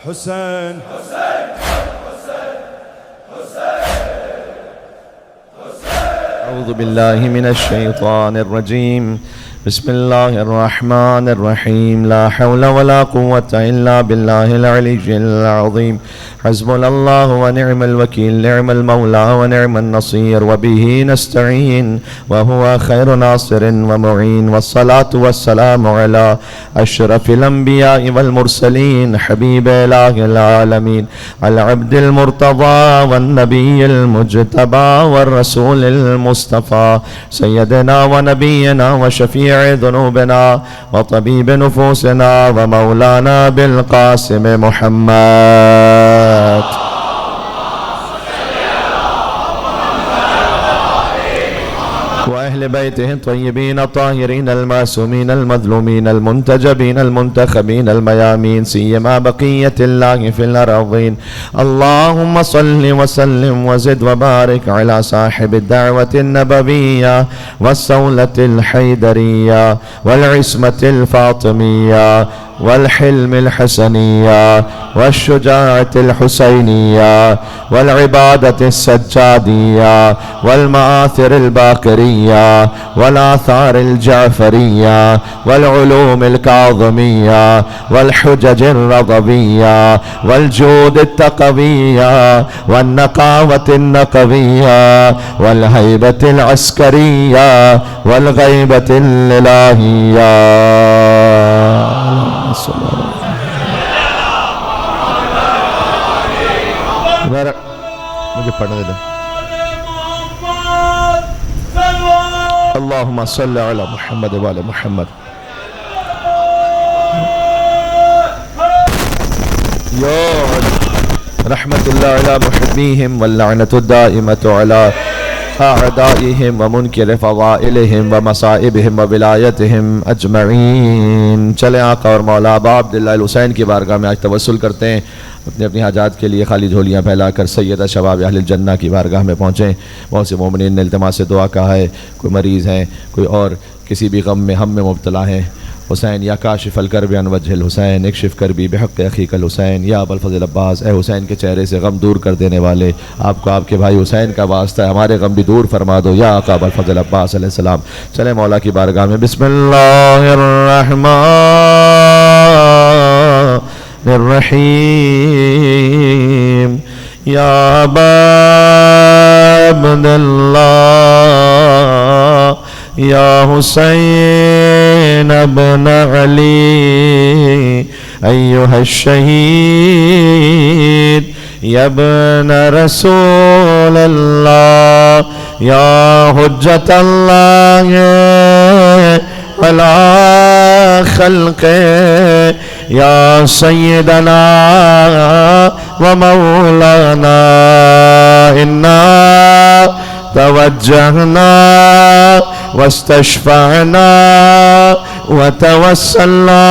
حسين أعوذ بالله من الشيطان الرجيم بسم الله الرحمن الرحيم لا حول ولا قوة إلا بالله العلي العظيم حسبنا الله ونعم الوكيل نعم المولى ونعم النصير وبه نستعين وهو خير ناصر ومعين والصلاة والسلام على أشرف الأنبياء والمرسلين حبيب إله العالمين العبد المرتضى والنبي المجتبى والرسول المصطفى سيدنا ونبينا وشفيع ذنوبنا وطبيب نفوسنا ومولانا بالقاسم محمد وأهل بيته الطيبين الطاهرين المعصومين المظلومين المنتجبين المنتخبين الميامين سيما بقية الله في الأرضين اللهم صل وسلم وزد وبارك على صاحب الدعوة النبوية والصولة الحيدرية والعصمة الفاطمية والحلم الحسنية والشجاعة الحسينية والعبادة السجادية والمآثر الباكرية والآثار الجعفرية والعلوم الكاظمية والحجج الرضبية والجود التقوية والنقاوة النقوية والهيبة العسكرية والغيبة الإلهية مجھے پڑھنے دیں اللہم صلی علی محمد وعلی محمد رحمت اللہ علی محبیہم واللعنت الدائمت علی اعدائهم ومنکر فضائلهم ومصائبهم وولایتهم اجمعین. چلیں آقا اور مولا ابا عبداللہ الحسین کی بارگاہ میں آج توسل کرتے ہیں. اپنی اپنی حاجات کے لیے خالی جھولیاں پھیلا کر سیدہ شباب اہل الجنہ کی بارگاہ میں پہنچیں. بہت سے مومنین نے التماس سے دعا کہا ہے. کوئی مریض ہیں, کوئی اور کسی بھی غم میں ہم میں مبتلا ہیں. حسین یا کاشف الکرب عن وجہ الحسین اکشف کربی بحق اخیک الحسین یا ابا الفضل عباس, اے حسین کے چہرے سے غم دور کر دینے والے, آپ کو آپ کے بھائی حسین کا واسطہ ہے, ہمارے غم بھی دور فرما دو یا آقا ابا الفضل عباس علیہ السلام. چلیں مولا کی بارگاہ میں. بسم اللہ الرحمن الرحیم یا ابا عبداللہ یا حسین ابن علی ایہا الشہید یا ابن رسول اللہ یا حجت اللہ علی خلق یا سیدنا و مولانا انا توجہنا واستشفعنا وتوسلنا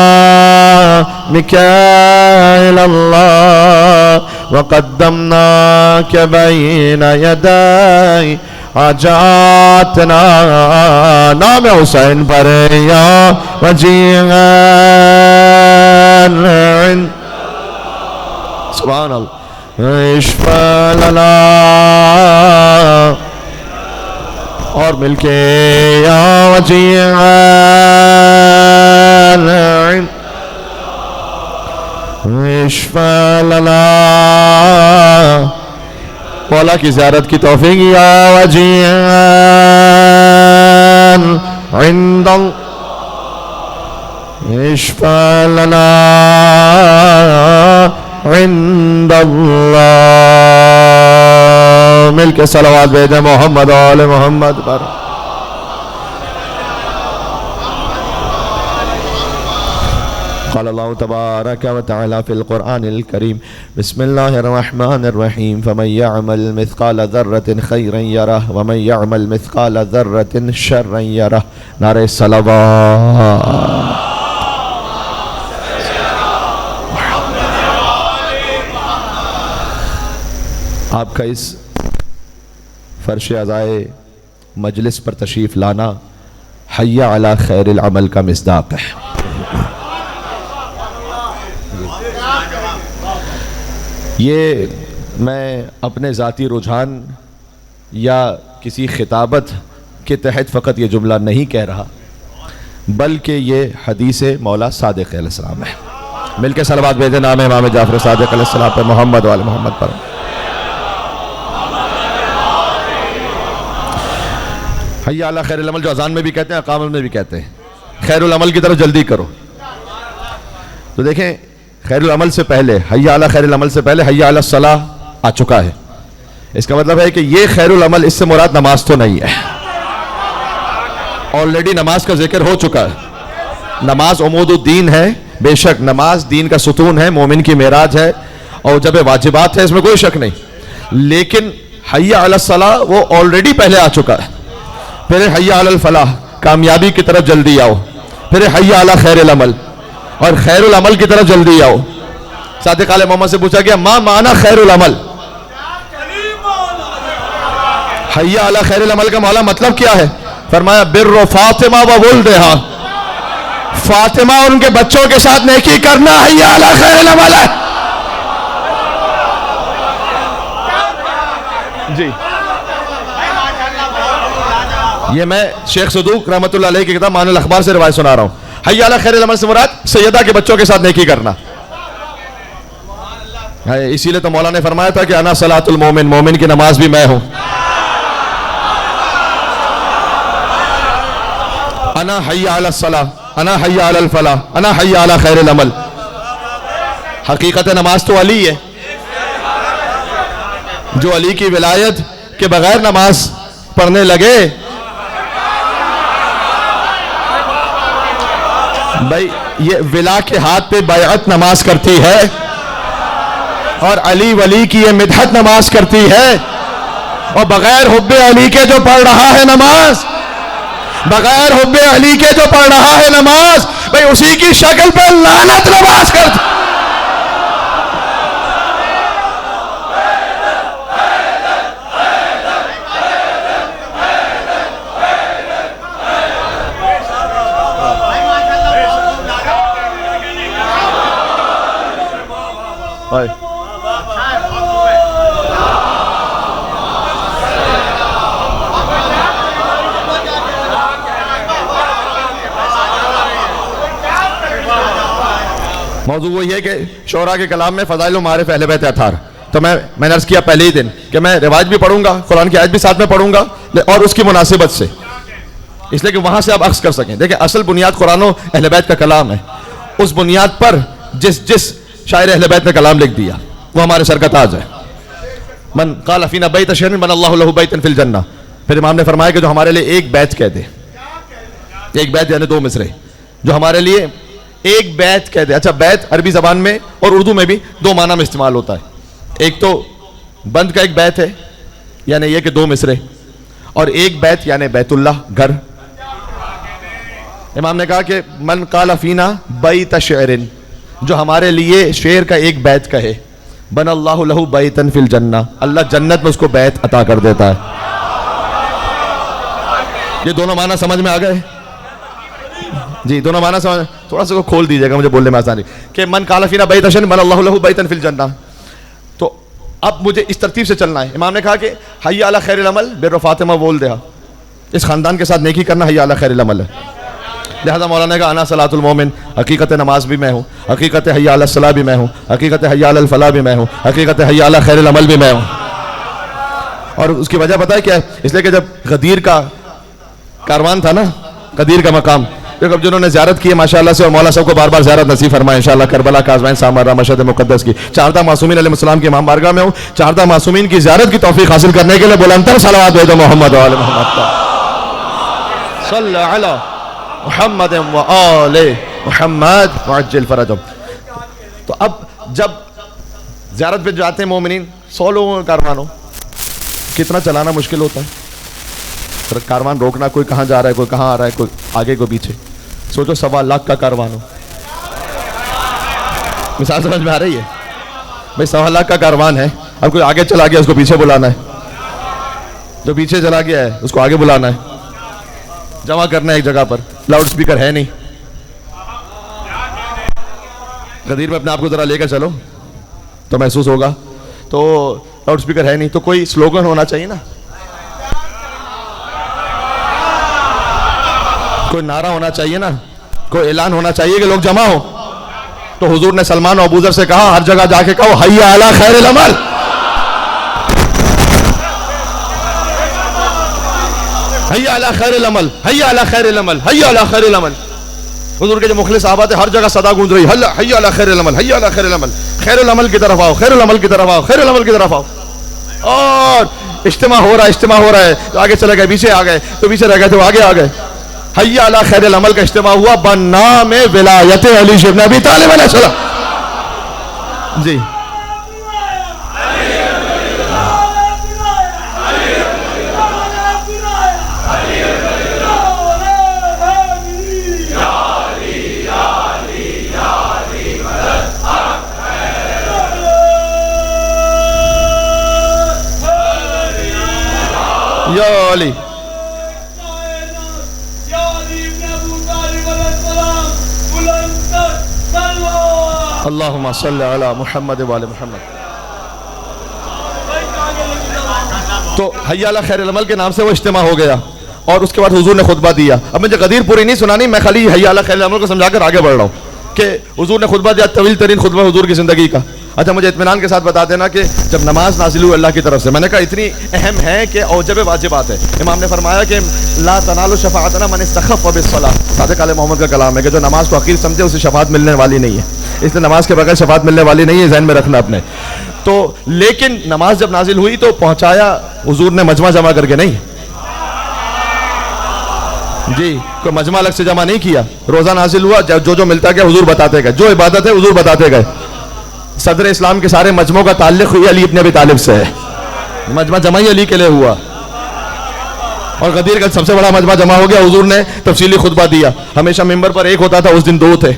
بك إلى الله وقدمناك بين يدي حاجاتنا. نام حسین پر یا وجیہان سبحان اللہ اشفع لنا اور مل کے یا وجیہان اشفع لنا مولا کی زیارت کی توفیق یا وجیہان عند اشفع لنا عند اللہ. مل کے صلوات بھیجیں محمد و آل محمد پر. قال الله تبارك وتعالى في القرآن الكريم بسم الله الرحمن الرحيم فمن يعمل مثقال ذرة خيرا يره ومن يعمل مثقال ذرة شرا يره. نعرہ صلوات. آپ کا اس فرش عزائے مجلس پر تشریف لانا حی علی خیر العمل کا مصداق ہے. یہ میں اپنے ذاتی رجحان یا کسی خطابت کے تحت فقط یہ جملہ نہیں کہہ رہا، بلکہ یہ حدیث مولا صادق علیہ السلام ہے. مل کے صلوات بھیجیں نام امام جعفر صادق علیہ السلام پر، محمد وآل محمد پر. حی علی خیر العمل جو اذان میں بھی کہتے ہیں، اقامت میں بھی کہتے ہیں، خیر العمل کی طرف جلدی کرو. تو دیکھیں خیر العمل سے پہلے، حی علی خیر العمل سے پہلے حی علی الصلاۃ آ چکا ہے. اس کا مطلب ہے کہ یہ خیر العمل، اس سے مراد نماز تو نہیں ہے، آلریڈی نماز کا ذکر ہو چکا ہے. نماز عمود الدین ہے، بے شک نماز دین کا ستون ہے، مومن کی معراج ہے اور جب واجبات ہے، اس میں کوئی شک نہیں. لیکن حی علی الصلاۃ وہ آلریڈی پہلے آ چکا ہے. پھر حی علی الفلاح، کامیابی کی طرف جلدی آؤ. پھر حی علی خیر العمل، اور خیر العمل کی طرف جلدی آؤ. صادق آل محمد سے پوچھا گیا ما معنی خیر العمل؟ حی علی خیر العمل کا مولا مطلب کیا ہے؟ فرمایا بر فاطمہ و ولدہا، فاطمہ اور ان کے بچوں کے ساتھ نیکی کرنا حی علی خیر العمل ہے. جی یہ میں شیخ صدوق رحمۃ اللہ علیہ کی کتاب معانی الاخبار سے روایت سنا رہا ہوں. حی علی خیر العمل سے مراد سیدہ کے بچوں کے ساتھ نیکی کرنا. اسی لیے تو مولا نے فرمایا تھا کہ انا صلاۃ المومن، مومن کی نماز بھی میں ہوں. انا حی علی الصلاۃ، انا حی علی الفلاح، انا حی علی خیر العمل. حقیقت نماز تو علی ہے. جو علی کی ولایت کے بغیر نماز پڑھنے لگے، بھائی یہ ولا کے ہاتھ پہ بیعت نماز کرتی ہے، اور علی ولی کی یہ مدحت نماز کرتی ہے. اور بغیر حب علی کے جو پڑھ رہا ہے نماز، بغیر حب علی کے جو پڑھ رہا ہے نماز، بھائی اسی کی شکل پہ لعنت نماز کرتی. موضوع وہی ہے کہ شعراء کے کلام میں فضائل و معارف اہل بیت اطہار. تو میں نے عرض کیا پہلے ہی دن کہ میں روایت بھی پڑھوں گا، قرآن کی آیت بھی ساتھ میں پڑھوں گا، اور اس کی مناسبت سے، اس لیے کہ وہاں سے آپ عکس کر سکیں. دیکھیں اصل بنیاد قرآن و اہل بیت کا کلام ہے. اس بنیاد پر جس شاعر اہل بیت نے کلام لکھ دیا وہ ہمارے سر کا تاج ہے. من قال فینا بیت شعر بنى اللہ له بیتا فی الجنہ. پھر امام نے فرمایا کہ جو ہمارے لیے ایک بیت کہہ دے، ایک بیت یعنی 2 مصرے، جو ہمارے لیے ایک بیت کہہ دے. اچھا بیت عربی زبان میں اور اردو میں بھی 2 معنی میں استعمال ہوتا ہے. ایک تو بند کا ایک بیت ہے، یعنی یہ کہ 2 مصرے، اور ایک بیت یعنی بیت اللہ، گھر. امام نے کہا کہ من قال فینا بیت شعر، جو ہمارے لیے شعر کا ایک بیت کہے، بن اللہ لہ بیتا فی الجنہ، اللہ جنت میں اس کو بیت عطا کر دیتا ہے. یہ دونوں معنی سمجھ میں آ گئے؟ جی دونوں معنی سمجھ. تھوڑا سا کھول دیجیے گا مجھے بولنے میں آسانی، کہ من قال فینا بیت شعر بن اللہ لہ بیتا فی الجنہ. تو اب مجھے اس ترتیب سے چلنا ہے. امام نے کہا کہ حی علی خیر العمل بر فاطمہ وولدہا، اس خاندان کے ساتھ نیکی کرنا حی علی خیر العمل ہے. لہذا مولانا نے کہا انا صلاۃ المومن، حقیقت نماز بھی میں ہوں، حقیقت حی علی الصلاۃ بھی میں ہوں، حقیقت حی علی الفلاح بھی میں ہوں، حقیقت حی علی خیر العمل بھی میں ہوں. اور اس کی وجہ پتہ ہے کیا ہے؟ اس لیے کہ جب غدیر کا کاروان تھا نا، غدیر کا مقام، جنہوں نے زیارت کی ہے ماشاءاللہ سے، اور مولا صاحب کو بار بار زیارت نصیب فرمائے انشاءاللہ. کربلا، کاظمین، سامرہ، مشہد مقدس کی 4 معصومین علیہ السلام کی امام بارگاہ میں ہوں. 4 معصومین کی زیارت کی توفیق حاصل کرنے کے لیے بلندتر صلوات بھیجو محمد و آل محمد کا. صلی علی محمد و آل محمد وعجل فرجهم. تو اب جب زیارت پہ جاتے ہیں مومنین، 100 لوگوں کا کاروان ہو، کتنا چلانا مشکل ہوتا ہے. کاروان روکنا، کوئی کہاں جا رہا ہے، کوئی کہاں آ رہا ہے، کوئی آگے کوئی پیچھے. سوچو 1.25 لاکھ کا کاروان ہو. مثال سمجھ میں آ رہی ہے؟ بھائی 1.25 لاکھ کا کاروان ہے، اب کوئی آگے چلا گیا اس کو پیچھے بلانا ہے، جو پیچھے چلا گیا ہے اس کو آگے بلانا ہے، جمع کرنا ہے ایک جگہ پر. لاؤڈ سپیکر ہے نہیں، غدیر میں اپنے آپ کو ذرا لے کر چلو تو محسوس ہوگا. تو لاؤڈ اسپیکر ہے نہیں تو کوئی سلوگن ہونا چاہیے نا, کوئی نعرہ ہونا چاہیے نا, کوئی اعلان ہونا چاہیے کہ لوگ جمع ہو. تو حضور نے سلمان و ابوذر سے کہا ہر جگہ جا کے کہو حی علی خیر العمل, حی علی خیر العمل, حی علی خیر العمل, حی علی خیر العمل. حضور کے جو مخلص صحابہ تھے ہر جگہ صدا گونج رہی حی علی خیر العمل, حی علی خیر العمل, خیر العمل کی طرف آؤ, خیر العمل کی طرف آؤ, خیر العمل کی طرف آؤ. اور اجتماع ہو رہا ہے, اجتماع ہو رہا ہے, تو آگے چلے گئے, پیچھے آ گئے تو پیچھے رہ گئے, تو آگے آ گئے. حی علی خیر العمل کا اجتماع ہوا بنام ولایت علی ابن ابی طالب علیہ السلام. جی یا علی اللہم صلی علی محمد وعلی محمد. تو حی علی خیر العمل کے نام سے وہ اجتماع ہو گیا اور اس کے بعد حضور نے خطبہ دیا. اب مجھے غدیر پوری نہیں سنانی, میں خالی حی علی خیر العمل کو سمجھا کر آگے بڑھ رہا ہوں کہ حضور نے خطبہ دیا, طویل ترین خطبہ حضور کی زندگی کا. اچھا مجھے اطمینان کے ساتھ بتا دینا کہ جب نماز نازل ہوئی اللہ کی طرف سے, میں نے کہا اتنی اہم ہے کہ اوجب واجبات ہے. امام نے فرمایا کہ لا تنال شفاعتنا من استخف بالصلاۃ, صادق علیہ محمد کا کلام ہے کہ جو نماز کو حقیر سمجھے اسے شفاعت ملنے والی نہیں ہے. اس لیے نماز کے بغیر شفاعت ملنے والی نہیں ہے, ذہن میں رکھنا اپنے. تو لیکن نماز جب نازل ہوئی تو پہنچایا حضور نے مجمع جمع کر کے نہیں جی, کوئی مجمع الگ سے جمع نہیں کیا. روزہ نازل ہوا, جو ملتا گیا حضور بتاتے گئے, جو عبادت ہے حضور بتاتے گئے. صدر اسلام کے سارے مجمعوں کا تعلق ہوئی علی ابن ابی طالب سے ہے. مجمع جمع ہی علی کے لیے ہوا اور غدیر کا سب سے بڑا مجمع جمع ہو گیا. حضور نے تفصیلی خطبہ دیا. ہمیشہ ممبر پر ایک ہوتا تھا, اس دن دو تھے.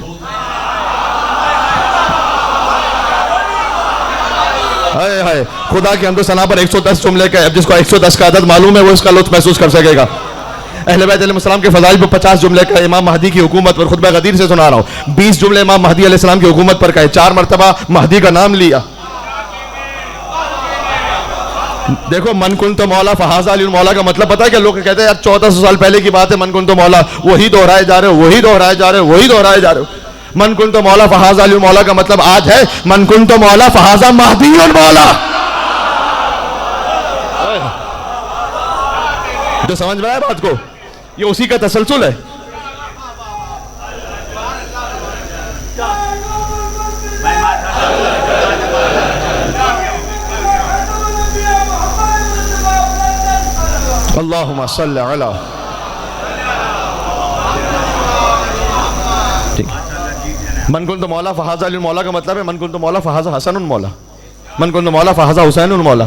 ہائے ہائے, خدا کے حمد و ثنا پر 110 جملے کا, جس کو 110 کا عدد معلوم ہے وہ اس کا لطف محسوس کر سکے گا. اہل بیت علیہ السلام کے فضائل پر 50 جملے کا, امام مہدی کی حکومت پر خطبہ غدیر سے سنا رہا ہوں. 20 جملے امام مہدی علیہ السلام کی حکومت پر کہے, 4 مرتبہ مہدی کا نام لیا. دیکھو من کنت مولا فہذا علی المولا کا مطلب پتا ہے کہ لوگ کہتے ہیں یار 1400 سال پہلے کی بات ہے, من کنت مولا, وہی دہرائے جا رہے ہو, وہی دہرائے جا رہے ہو, وہی دہرائے جا رہے ہو. من کنت مولا فہذا علی المولا کا مطلب آج ہے من کنت مولا فہذا مہدی المولا. جو سمجھ میں آیا بات کو, یہ اسی کا تسلسل ہے. اللہم صلی علی. من کنت مولا فہذا علی المولا کا مطلب ہے من کنت مولا فہذا حسن المولا, من کنت مولا فہذا حسین المولا,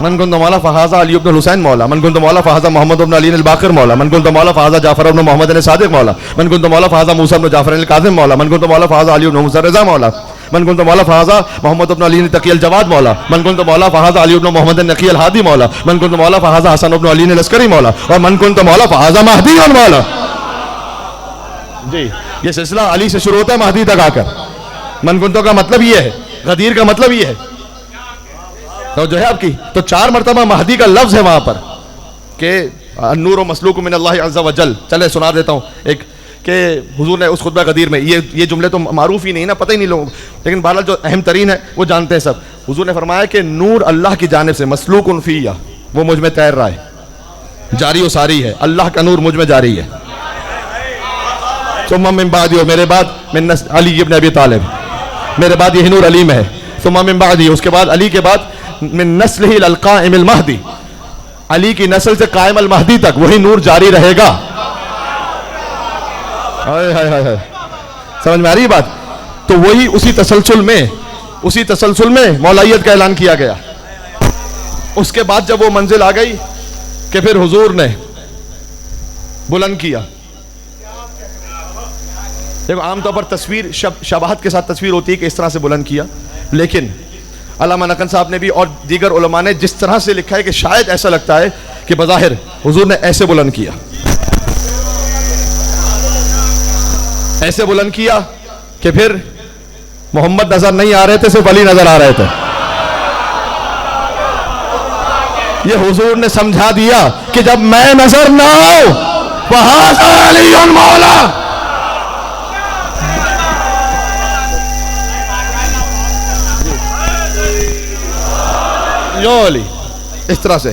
من کنت مولا فہذا علی بن الحسین مولا, من کنت مولا فہذا محمد بن علی الباقر مولا, من کنت مولا فہذا جعفر بن محمد الصادق مولا, من کنت مولا فہذا موسیٰ بن جعفر الکاظم مولا, من کنت مولا فہذا علی بن موسیٰ الرضا مولا, من کنت مولا فہذا محمد بن علی التقی الجواد مولا, من کنت مولا فہذا علی بن محمد النقی الہادی مولا, من کنت مولا فہذا حسن بن علی العسکری مولا, اور من کنت مولا فہذا مہدی مولا. جی یہ سلسلہ علی سے شروع ہوتا ہے مہدی تک آ کر. من کنتو کا مطلب یہ ہے, غدیر کا مطلب یہ ہے. تو جو ہے آپ کی تو 4 مرتبہ مہدی کا لفظ ہے وہاں پر کہ النور و مسلوک من اللہ عز و جل. چلے سنا دیتا ہوں ایک کہ حضور نے اس خطبہ غدیر میں یہ جملے تو معروف ہی نہیں نا, پتہ ہی نہیں لوگوں کو, لیکن بہرحال جو اہم ترین ہے وہ جانتے ہیں سب. حضور نے فرمایا کہ نور اللہ کی جانب سے مسلوک فیہ, وہ مجھ میں تیر رہا ہے, جاری و ساری ہے, اللہ کا نور مجھ میں جاری ہے. ثم من بعدی, میرے بعد من علی ابن ابی طالب, میرے بعد یہ نور علی میں ہے. ثم من بعدی, اس کے بعد علی کے بعد من نسلہ القائم المہدی, علی کی نسل سے قائم المہدی تک وہی نور جاری رہے گا. سمجھ میں آ رہی بات؟ تو وہی اسی تسلسل میں مولائیت کا اعلان کیا گیا. اس کے بعد جب وہ منزل آ گئی کہ پھر حضور نے بلند کیا. دیکھو عام طور پر تصویر شباہت کے ساتھ تصویر ہوتی ہے کہ اس طرح سے بلند کیا, لیکن علامہ نقن صاحب نے بھی اور دیگر علماء نے جس طرح سے لکھا ہے کہ شاید ایسا لگتا ہے کہ بظاہر حضور نے ایسے بلند کیا, ایسے بلند کیا کہ پھر محمد نظر نہیں آ رہے تھے، صرف علی نظر آ رہے تھے. یہ حضور نے سمجھا دیا کہ جب میں نظر نہ آؤں وہاں علی مولا. یو علی اس طرح سے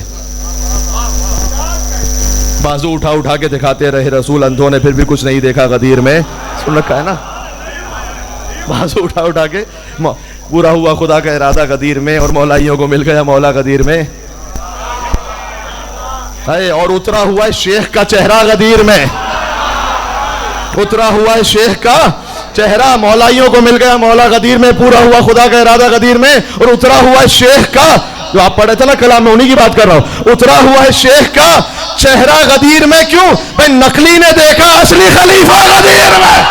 بازو اٹھا اٹھا کے دکھاتے رہے رسول. اندھوں نے پھر بھی کچھ نہیں دیکھا غدیر میں. سن رکھا ہے نا؟ بازو اٹھا اٹھا کے پورا ہوا خدا کا ارادہ غدیر میں، اور مولائیوں کو مل گیا مولا غدیر میں. اور اترا ہوا ہے شیخ کا چہرہ غدیر میں، اترا ہوا ہے شیخ کا چہرہ مولائیوں کو مل گیا مولا غدیر میں. پورا ہوا خدا کا ارادہ غدیر میں، اور اترا ہوا ہے شیخ کا، جو آپ پڑھے تھے نا کلام میں، انہی کی بات کر رہا ہوں. اترا ہوا ہے شیخ کا چہرہ غدیر میں. کیوں؟ بھائی نقلی نے دیکھا اصلی خلیفہ غدیر میں.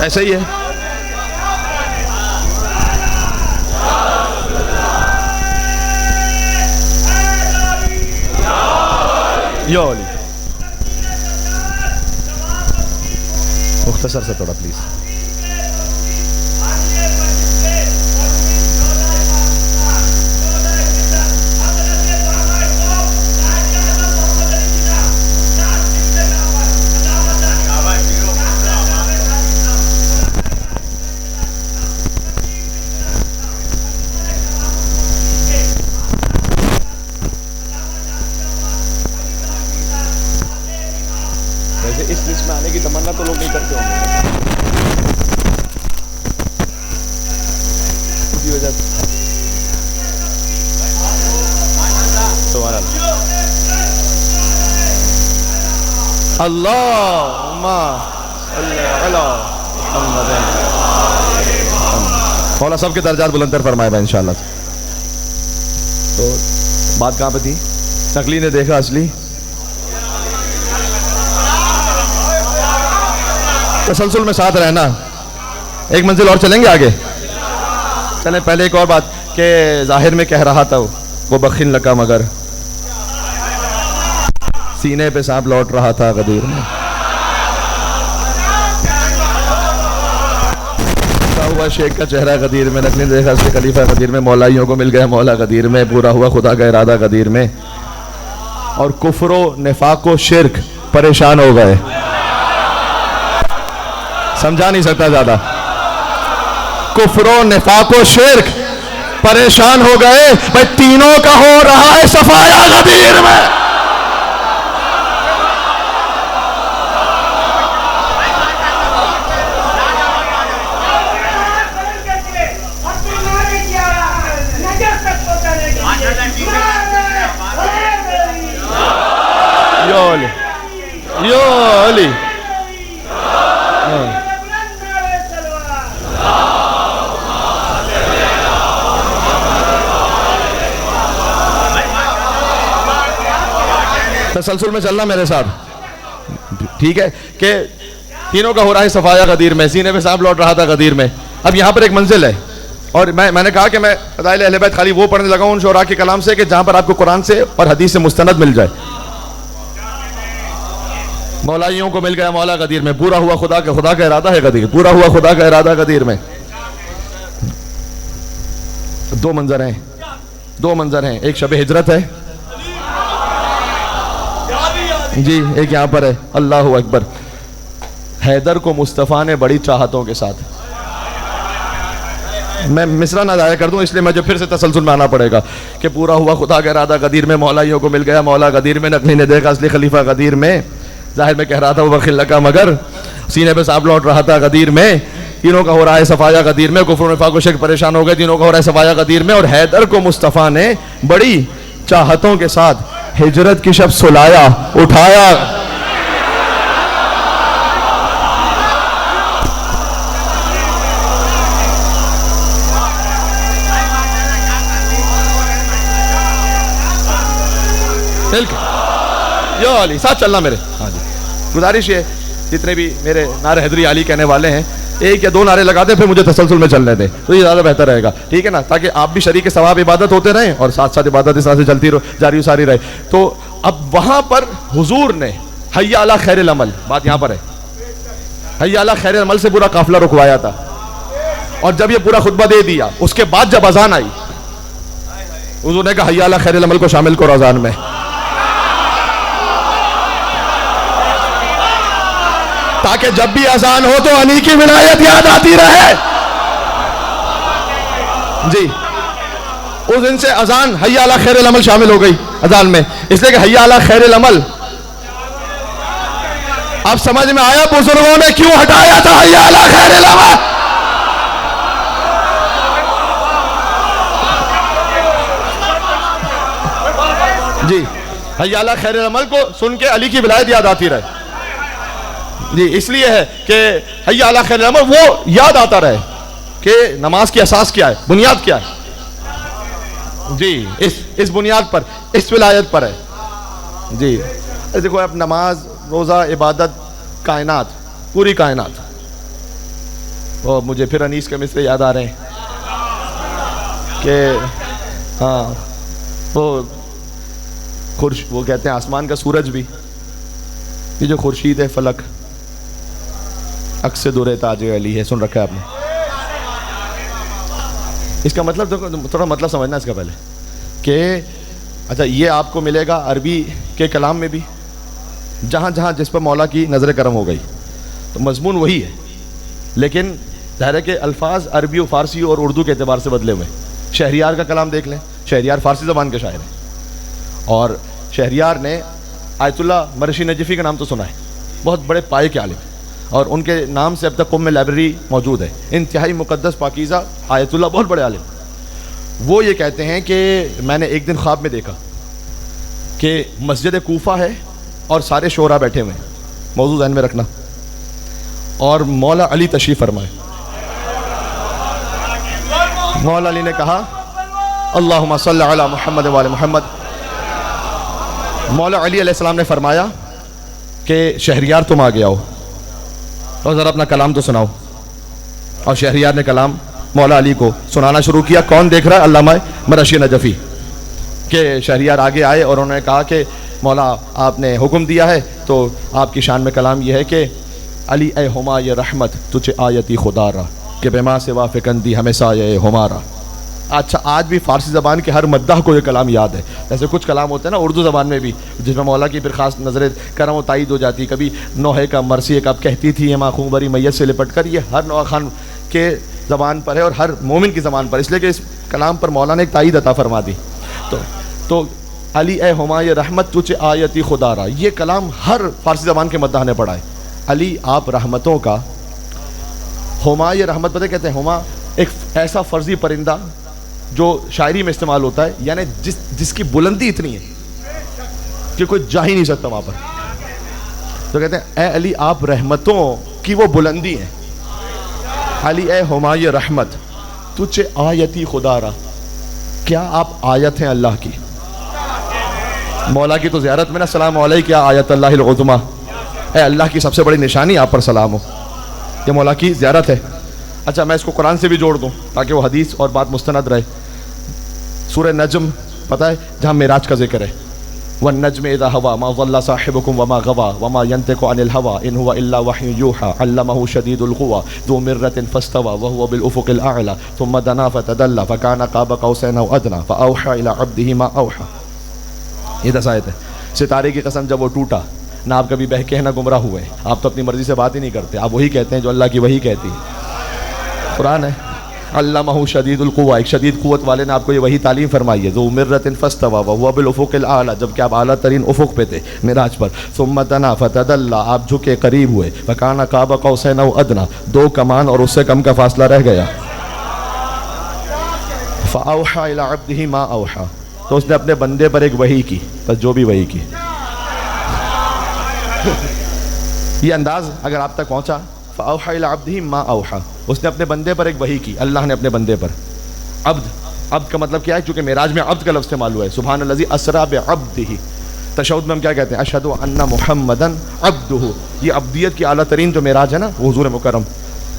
ایسا ہی ہے. یا علی مختصر سے تھوڑا پلیز. اس لسٹ میں آنے کی تمنا تو لوگ نہیں کرتے ہوں گے اسی وجہ سے. اللہم صلی علی محمد. مولا سب کے درجات بلندر فرمائے بھائی انشاءاللہ. تو بات کہاں پہ تھی؟ نقلی نے دیکھا اصلی. تسلسل میں ساتھ رہنا. ایک منزل اور چلیں گے آگے. چلیں پہلے ایک اور بات کہ ظاہر میں کہہ رہا تھا وہ بخن لکا مگر سینے پہ سانپ لوٹ رہا تھا غدیر میں. ہوا شیخ کا چہرہ غدیر میں، نقلی دیکھا اس خلیفہ غدیر میں، مولائیوں کو مل گیا مولا غدیر میں. پورا ہوا خدا کا ارادہ غدیر میں. اور کفر و نفاق و شرک پریشان ہو گئے. سمجھا نہیں سکتا زیادہ. کفر و نفاق و شرک پریشان ہو گئے. بھائی تینوں کا ہو رہا ہے صفایا غدیر میں. یا علی تسلسل میں چلنا میرے ساتھ ٹھیک ہے کہ تینوں کا ہو رہا ہے صفایا غدیر میں، سینے پہ سانپ لوٹ رہا تھا غدیر میں. اب یہاں پر ایک منزل ہے، اور میں نے کہا کہ میں فضائل اہل بیت خالی وہ پڑھنے لگا ہوں ان شعراء کے کلام سے کہ جہاں پر آپ کو قرآن سے اور حدیث سے مستند مل جائے. مولائیوں کو مل گیا مولا غدیر میں. پورا ہوا خدا کا ارادہ ہے غدیر. پورا ہوا خدا کا ارادہ غدیر میں. دو منظر ہیں. ایک شب ہجرت ہے جی، ایک یہاں پر ہے. اللہ اکبر. حیدر کو مصطفیٰ نے بڑی چاہتوں کے ساتھ، میں مصرع نہ ضائع کر دوں اس لیے مجھے پھر سے تسلسل میں آنا پڑے گا کہ پورا ہوا خدا کا ارادہ غدیر میں، مولائیوں کو مل گیا مولا غدیر میں، نقلی نے دیکھا اصلی خلیفہ غدیر میں. ظاہر میں کہہ رہا تھا وہ بخل لکا مگر سینے پہ سانپ لوٹ رہا تھا غدیر میں. تینوں کا ہو رہا ہے صفایا غدیر میں. کفر و نفاق و شرک پریشان ہو گئے. تینوں کا ہو رہا ہے صفایا غدیر میں. اور حیدر کو مصطفیٰ نے بڑی چاہتوں کے ساتھ ہجرت کی شب سلایا، اٹھایا. مل کے یا علی ساتھ چلنا میرے. ہاں جی گزارش یہ جتنے بھی میرے نعرہ حیدری علی کہنے والے ہیں ایک یا دو نعرے لگا دیں پھر مجھے تسلسل میں چلنے دیں تو یہ زیادہ بہتر رہے گا, ٹھیک ہے نا, تاکہ آپ بھی شریک ثواب عبادت ہوتے رہیں اور ساتھ ساتھ عبادت اس طرح سے چلتی جاری و ساری رہے. تو اب وہاں پر حضور نے حی علی خیر العمل, بات یہاں پر ہے, حی علی خیر العمل سے پورا قافلہ رکوایا تھا, اور جب یہ پورا خطبہ دے دیا اس کے بعد جب اذان آئی حضور نے کہا حی علی خیر العمل کو شامل کرو اذان میں, تاکہ جب بھی اذان ہو تو علی کی ولایت یاد آتی رہے. جی اس دن سے اذان حی علی خیر العمل شامل ہو گئی اذان میں, اس لیے کہ حی علی خیر العمل. اب سمجھ میں آیا بزرگوں نے کیوں ہٹایا تھا حی علی خیر العمل. جی حی علی خیر العمل کو سن کے علی کی ولایت یاد آتی رہے. جی اس لیے ہے کہ حی علی خیر العمل وہ یاد آتا رہے کہ نماز کی اساس کیا ہے, بنیاد کیا ہے. جی اس بنیاد پر, اس ولایت پر ہے. جی دیکھو اب نماز روزہ عبادت کائنات, پوری کائنات. وہ مجھے پھر انیس کے مصرے یاد آ رہے ہیں کہ ہاں وہ کہتے ہیں آسمان کا سورج بھی, یہ جو خورشید ہے فلک عکس دور تاج علی ہے, سن رکھا ہے آپ نے. اس کا مطلب تھوڑا مطلب سمجھنا اس کا پہلے کہ اچھا یہ آپ کو ملے گا عربی کے کلام میں بھی, جہاں جہاں جس پر مولا کی نظر کرم ہو گئی تو مضمون وہی ہے, لیکن ظاہر ہے کہ الفاظ عربی و فارسی اور اردو کے اعتبار سے بدلے ہوئے. شہریار کا کلام دیکھ لیں, شہریار فارسی زبان کے شاعر ہیں, اور شہریار نے آیت اللہ مرشی نجفی کا نام تو سنا ہے, بہت بڑے پائے کے عالم, اور ان کے نام سے اب تک قم میں لائبریری موجود ہے. انتہائی مقدس پاکیزہ آیت اللہ, بہت بڑے عالم. وہ یہ کہتے ہیں کہ میں نے ایک دن خواب میں دیکھا کہ مسجد کوفہ ہے اور سارے شعراء بیٹھے ہوئے ہیں, موضوع ذہن میں رکھنا, اور مولا علی تشریف فرمائے. مولا علی نے کہا اللہم صلی علی محمد وعلی محمد. مولا علی علیہ السلام نے فرمایا کہ شہریار تم آ گیا ہو اور ذرا اپنا کلام تو سناؤ. اور شہریار نے کلام مولا علی کو سنانا شروع کیا. کون دیکھ رہا ہے؟ علامہ مرشی نجفی. کہ شہریار آگے آئے اور انہوں نے کہا کہ مولا آپ نے حکم دیا ہے تو آپ کی شان میں کلام یہ ہے کہ علی اے ہما یہ رحمت تجھے آیتی خدا را کہ بما سے وافقندی ہمیشہ یہ ہمارا. اچھا آج بھی فارسی زبان کے ہر مداح کو یہ کلام یاد ہے. ایسے کچھ کلام ہوتے ہیں نا اردو زبان میں بھی جس میں مولا کی پھر خاص نظر کرم و تائید ہو جاتی. کبھی نوحے کا مرثیہ ایک اب کہتی تھی یہ ماخوں بری میت سے لپٹ کر, یہ ہر نوحہ خان کے زبان پر ہے اور ہر مومن کی زبان پر, اس لیے کہ اس کلام پر مولا نے ایک تائید عطا فرما دی. تو علی اے ہما یہ رحمت تجھے آیتی خدا را, یہ کلام ہر فارسی زبان کے مداح نے پڑھا ہے. علی آپ رحمتوں کا, ہما یہ رحمت پتہ کہتے ہیں, ہما ایک ایسا فرضی پرندہ جو شاعری میں استعمال ہوتا ہے, یعنی جس کی بلندی اتنی ہے کہ کوئی جا ہی نہیں سکتا وہاں پر. تو کہتے ہیں اے علی آپ رحمتوں کی وہ بلندی ہیں. علی اے ہما یہ رحمت تجھے آیتی خدا را, کیا آپ آیت ہیں اللہ کی. مولا کی تو زیارت میں نا السلام علیکم یا آیت اللہ العظمی, اے اللہ کی سب سے بڑی نشانی آپ پر سلام ہو, یہ مولا کی زیارت ہے. اچھا میں اس کو قرآن سے بھی جوڑ دوں تاکہ وہ حدیث اور بات مستند رہے. سورہ نجم پتہ ہے جہاں معراج کا ذکر ہے, وَالنَّجْمِ إِذَا هَوَى مَا ضَلَّ صَاحِبُكُمْ وَمَا غَوَى وَمَا يَنْطِقُ عَنِ الْهَوَى إِنْ هُوَ إِلَّا وَحْيٌ يُوحَى عَلَّمَهُ شَدِيدُ الْقُوَى ذُو مِرَّةٍ فَاسْتَوَى وَهُوَ بِالْأُفُقِ الْأَعْلَى ثُمَّ دَنَا فَتَدَلَّى فَكَانَ قَابَ قَوْسَيْنِ أَوْ أَدْنَى فَأَوْحَى إِلَىٰ عَبْدِهِ مَا أَوْحَى. یہ 10 آیت ہے. ستارے کی قسم جب وہ ٹوٹا, نہ آپ کبھی بہکے ہیں نہ گمراہ ہوئے, آپ تو اپنی مرضی سے بات ہی نہیں کرتے, آپ وہی کہتے ہیں جو اللہ کی وہی کہتی ہے. قرآن ہے علمہ شدید القوہ, ایک شدید قوت والے نے آپ کو یہ وہی تعلیم فرمائی ہے. ذو مرۃ فاستوى وهو بالافق الاعلى, جبکہ آپ اعلیٰ ترین افق پہ تھے معراج پر. ثم دنا فتدلى, آپ جھکے قریب ہوئے. فكان قاب قوسين او ادنى, 2 کمان اور اس سے کم کا فاصلہ رہ گیا. فاوحى الى عبده ما اوحى, تو اس نے اپنے بندے پر ایک وحی کی, بس جو بھی وحی کی. یہ انداز اگر آپ تک پہنچا, فاوحى الى عبده ما اوحى, اس نے اپنے بندے پر ایک وحی کی, اللہ نے اپنے بندے پر. عبد کا مطلب کیا ہے, چونکہ معراج میں عبد کا لفظ استعمال ہوا ہے. سبحان الذی اسریٰ بعبدہ, تشہد میں ہم کیا کہتے ہیں؟ اشہد ان محمدن عبدہ. یہ عبدیت کی اعلیٰ ترین جو معراج ہے نا وہ حضور مکرم،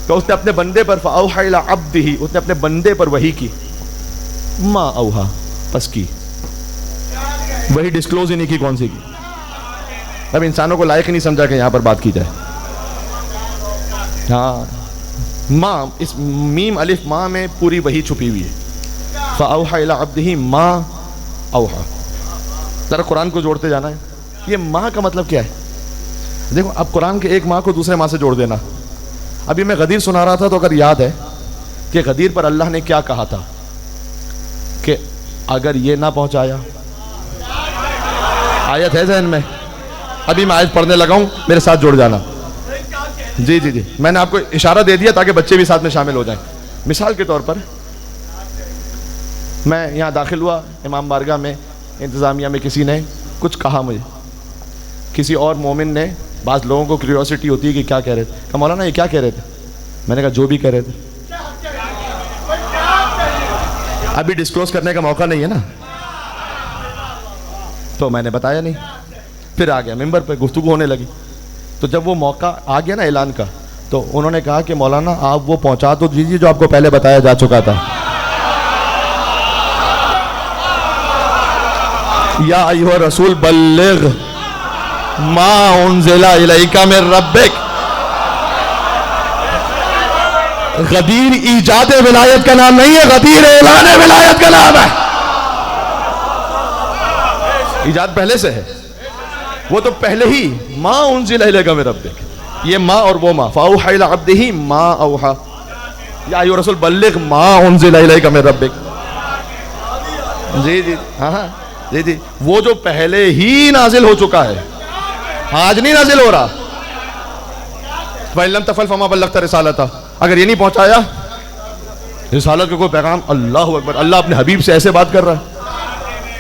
تو اس نے اپنے بندے پر فاوحی الی عبدہ، اس نے اپنے بندے پر وحی کی. ما اوحا، پس کی وہی ڈسکلوز ہی نہیں کی. کون سی کی؟ اب انسانوں کو لائق نہیں سمجھا کہ یہاں پر بات کی جائے. ہاں ماں، اس میم الف ماں میں پوری وحی چھپی ہوئی ہے. فاوحی الی عبدہ ما اوحا. ذرا قرآن کو جوڑتے جانا ہے. یہ ماں کا مطلب کیا ہے؟ دیکھو اب قرآن کے ایک ماں کو دوسرے ماں سے جوڑ دینا. ابھی میں غدیر سنا رہا تھا تو اگر یاد ہے کہ غدیر پر اللہ نے کیا کہا تھا کہ اگر یہ نہ پہنچایا، آیت ہے ذہن میں؟ ابھی میں آیت پڑھنے لگا ہوں، میرے ساتھ جڑ جانا. جی جی جی، میں نے آپ کو اشارہ دے دیا تاکہ بچے بھی ساتھ میں شامل ہو جائیں. مثال کے طور پر میں یہاں داخل ہوا امام بارگاہ میں، انتظامیہ میں کسی نے کچھ کہا مجھے، کسی اور مومن نے. بعض لوگوں کو کیوریوسٹی ہوتی ہے کہ کیا کہہ رہے تھے. کہ مولانا یہ کیا کہہ رہے تھے؟ میں نے کہا جو بھی کہہ رہے تھے. ابھی ڈسکلوز کرنے کا موقع نہیں ہے نا، تو میں نے بتایا نہیں. پھر آ گیا ممبر پہ، گفتگو ہونے لگی. تو جب وہ موقع آ گیا نا اعلان کا، تو انہوں نے کہا کہ مولانا آپ وہ پہنچا تو دیجیے جو آپ کو پہلے بتایا جا چکا تھا. یا ایھا الرسول بلغ ما انزل الیک من ربک. غدیر ایجاد ولایت کا نام نہیں ہے، غدیر اعلان ولایت کا نام ہے. ایجاد پہلے سے ہے، وہ تو پہلے ہی. ما انزل الیک من ربک، یہ ماں اور وہ ماں. فاوحی الی عبدہ ما اوحا. یا ایھا الرسول بلغ ما انزل الیک من ربک. جی جی ہاں ہاں جی جی، وہ جو پہلے ہی نازل ہو چکا ہے، آج نہیں نازل ہو رہا. فَإِن لَمْ تَفْعَلْ فَمَا بَلَّغْتَ رِسَالَتَهُ. اگر یہ نہیں پہنچایا رسالت کا کوئی پیغام. اللہ اکبر، اللہ اپنے حبیب سے ایسے بات کر رہا ہے.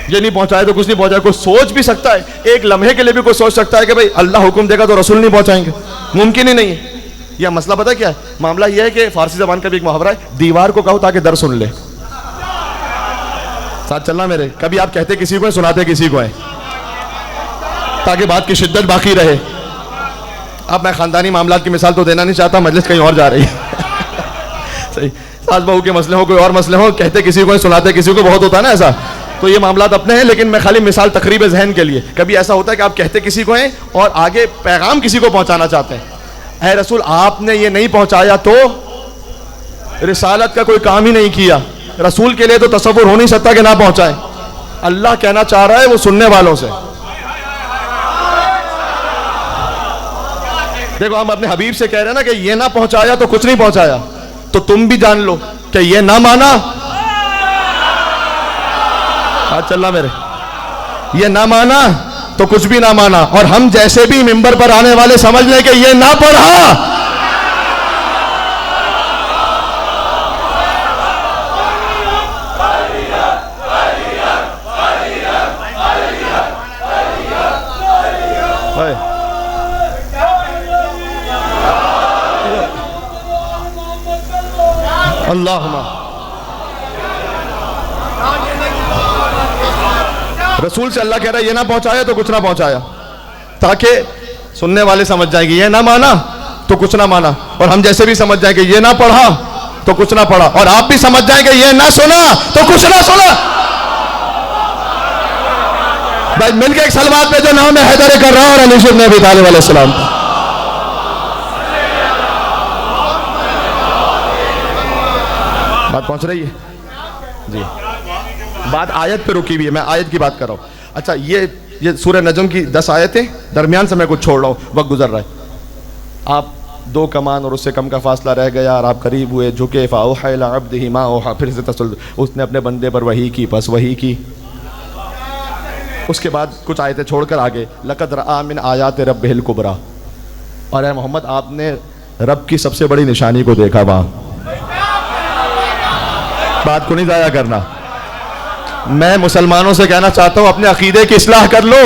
یہ نہیں پہنچایا تو کچھ نہیں پہنچایا. کوئی سوچ بھی سکتا ہے، ایک لمحے کے لیے بھی کوئی سوچ سکتا ہے کہ بھئی اللہ حکم دے گا تو رسول نہیں پہنچائیں گے. ممکن ہی نہیں ہے. یہ مسئلہ پتہ کیا ہے؟ معاملہ یہ ہے کہ فارسی زبان کا بھی ایک محاورہ ہے، دیوار کو کہو تاکہ در سن لے. ساتھ چلنا میرے. کبھی آپ کہتے کسی کو ہیں، سناتے کسی کو ہیں، تاکہ بات کی شدت باقی رہے. اب میں خاندانی معاملات کی مثال تو دینا نہیں چاہتا، مجلس کہیں اور جا رہی ہے. صحیح، ساس بہو کے مسئلے ہوں، کوئی اور مسئلے ہوں، کہتے کسی کو ہیں، سناتے کسی کو، بہت ہوتا ہے نا ایسا. تو یہ معاملات اپنے ہیں، لیکن میں خالی مثال تقریب ذہن کے لیے. کبھی ایسا ہوتا ہے کہ آپ کہتے کسی کو ہیں اور آگے پیغام کسی کو پہنچانا چاہتے ہیں. اے رسول آپ نے یہ نہیں پہنچایا تو رسالت کا کوئی کام ہی نہیں کیا. رسول کے لیے تو تصور ہو نہیں سکتا کہ نہ پہنچائے. اللہ کہنا چاہ رہا ہے وہ سننے والوں سے. دیکھو ہم اپنے حبیب سے کہہ رہے ہیں نا کہ یہ نہ پہنچایا تو کچھ نہیں پہنچایا. تو تم بھی جان لو کہ یہ نہ مانا. آج چلنا میرے. یہ نہ مانا تو کچھ بھی نہ مانا. اور ہم جیسے بھی ممبر پر آنے والے سمجھ لیں کہ یہ نہ پڑھا. اللہم رسول سے اللہ کہہ رہا ہے یہ نہ پہنچایا تو کچھ نہ پہنچایا، تاکہ سننے والے سمجھ جائیں گے یہ نہ مانا تو کچھ نہ مانا. اور ہم جیسے بھی سمجھ جائیں کہ یہ نہ پڑھا تو کچھ نہ پڑھا. اور آپ بھی سمجھ جائیں کہ یہ نہ سنا تو کچھ نہ سنا. بھائی مل کے ایک سلوات پہ جو نام ہے حیدر کر رہا اور علی بن ابی طالب علیہ السلام. بات پہنچ رہی ہے جی؟ بات آیت پہ رکی ہوئی ہے، میں آیت کی بات کر رہا ہوں. اچھا یہ سورہ نجم کی 10 آیتیں، درمیان سے میں کچھ چھوڑ رہا ہوں، وقت گزر رہا ہے. آپ 2 کمان اور اس سے کم کا فاصلہ رہ گیا اور آپ قریب ہوئے، جھکے فاوحی الی عبدہ ما اوحی. پھر سے تسل، اس نے اپنے بندے پر وحی کی، پس وحی کی. اس کے بعد کچھ آیتیں چھوڑ کر آگے لقد رأى من آیات ربہ الکبریٰ. اور اے محمد آپ نے رب کی سب سے بڑی نشانی کو دیکھا. وہاں بات کو نہیں ضائع کرنا. میں مسلمانوں سے کہنا چاہتا ہوں اپنے عقیدے کی اصلاح کر لو.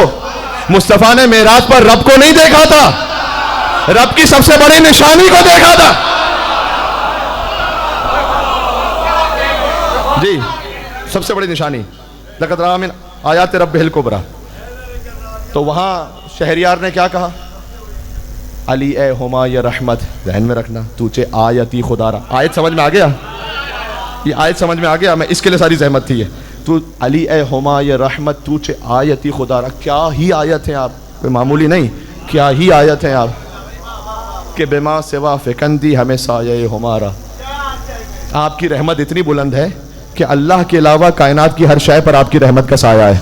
مصطفیٰ نے معراج پر رب کو نہیں دیکھا تھا، رب کی سب سے بڑی نشانی کو دیکھا تھا. جی سب سے بڑی نشانی لقد رأى من آیات ربہ الکبریٰ. تو وہاں شہریار نے کیا کہا؟ علی اے ہما یا رحمت، ذہن میں رکھنا، توچے آیتی خدا را. آیت سمجھ میں آ گیا؟ یہ آیت سمجھ میں آ گیا؟ میں اس کے لیے ساری زحمت تھی. تو علی اے ہما یا رحمت توچے آیتی خدا را. کیا ہی آیت ہیں آپ، کوئی معمولی نہیں، کیا ہی آیت ہیں آپ کہ بما سوا فکندی ہمیں سایہ ہمارا. آپ کی رحمت اتنی بلند ہے کہ اللہ کے علاوہ کائنات کی ہر شے پر آپ کی رحمت کا سایہ ہے.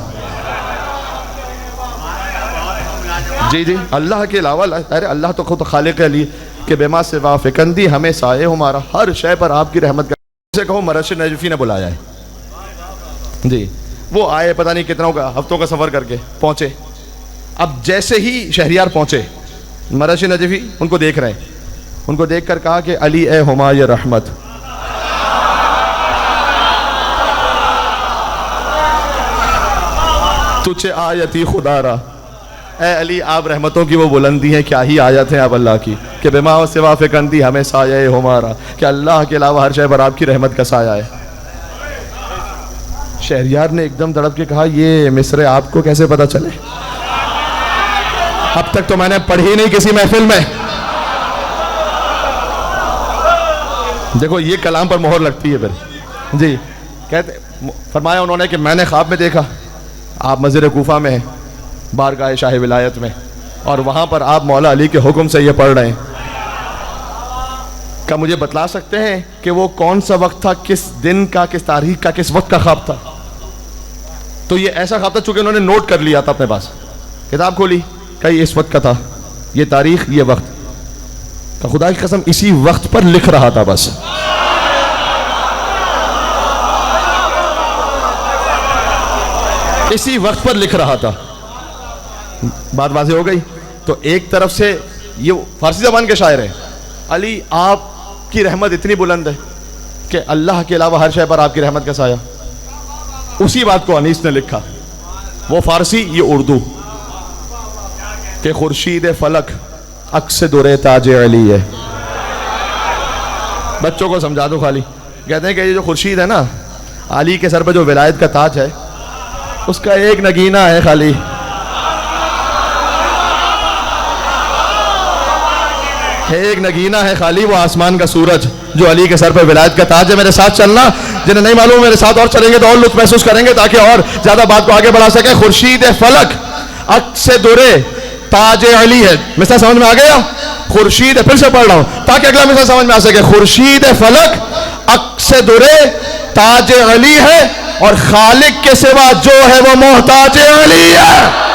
جی جی، اللہ کے علاوہ، ارے اللہ تو خود خالق علی کہ بما سوا فکندی ہمیں سایہ ہمارا، ہر شے پر آپ کی رحمت کا. سے کہو مرشد نجفی نے بلایا ہے جی، وہ آئے پتہ نہیں کتنوں کا ہفتوں کا سفر کر کے پہنچے. اب جیسے ہی شہریار پہنچے، مرشد نجفی ان کو دیکھ رہے ہیں، ان کو دیکھ کر کہا کہ علی اے ہما یا رحمت. تجھے آیتی خدا را، اے علی آپ رحمتوں کی وہ بلندی ہیں، کیا ہی آیت ہیں آپ اللہ کی کہ بما سوا فکندی ہمیں سایہ ہمارا، کہ اللہ کے علاوہ ہر شے پر آپ کی رحمت کا سایہ ہے. شہریار نے ایک دم تڑپ کے کہا یہ مصرے آپ کو کیسے پتا چلے؟ اب تک تو میں نے پڑھی نہیں کسی محفل میں. دیکھو یہ کلام پر مہر لگتی ہے پھر جی. کہتے فرمایا انہوں نے کہ میں نے خواب میں دیکھا آپ مسجد کوفہ میں ہیں، بارگاہ شاہ ولایت میں، اور وہاں پر آپ مولا علی کے حکم سے یہ پڑھ رہے ہیں. کیا مجھے بتلا سکتے ہیں کہ وہ کون سا وقت تھا، کس دن کا، کس تاریخ کا، کس وقت کا خواب تھا؟ تو یہ ایسا خواب تھا چونکہ انہوں نے نوٹ کر لیا تھا اپنے پاس، کتاب کھولی کہ یہ اس وقت کا تھا، یہ تاریخ، یہ وقت. تو خدا کی قسم اسی وقت پر لکھ رہا تھا بس. اسی وقت پر لکھ رہا تھا. بات واضح ہو گئی؟ تو ایک طرف سے یہ فارسی زبان کے شاعر ہیں، علی آپ کی رحمت اتنی بلند ہے کہ اللہ کے علاوہ ہر شے پر آپ کی رحمت کا سایہ. اسی بات کو انیس نے لکھا، وہ فارسی یہ اردو، کہ خورشید فلک عکس در تاج علی ہے. بچوں کو سمجھا دو خالی. کہتے ہیں کہ یہ جو خورشید ہے نا، علی کے سر پہ جو ولایت کا تاج ہے، اس کا ایک نگینہ ہے خالی. ایک نگینہ ہے خالی، وہ آسمان کا سورج جو علی کے سر پہ ولایت کا تاج ہے. میرے ساتھ چلنا، جنہیں نہیں معلوم میرے ساتھ اور چلیں گے تو اور لطف محسوس کریں گے تاکہ اور زیادہ بات کو آگے بڑھا سکیں. خورشید فلک عکس در تاج علی ہے. مثال سمجھ میں آ گیا؟ خورشید، پھر سے پڑھ رہا ہوں تاکہ اگلا مثال سمجھ میں آ سکے. خورشید فلک عکس در تاج علی ہے، اور خالق کے سوا جو ہے وہ محتاج علی ہے.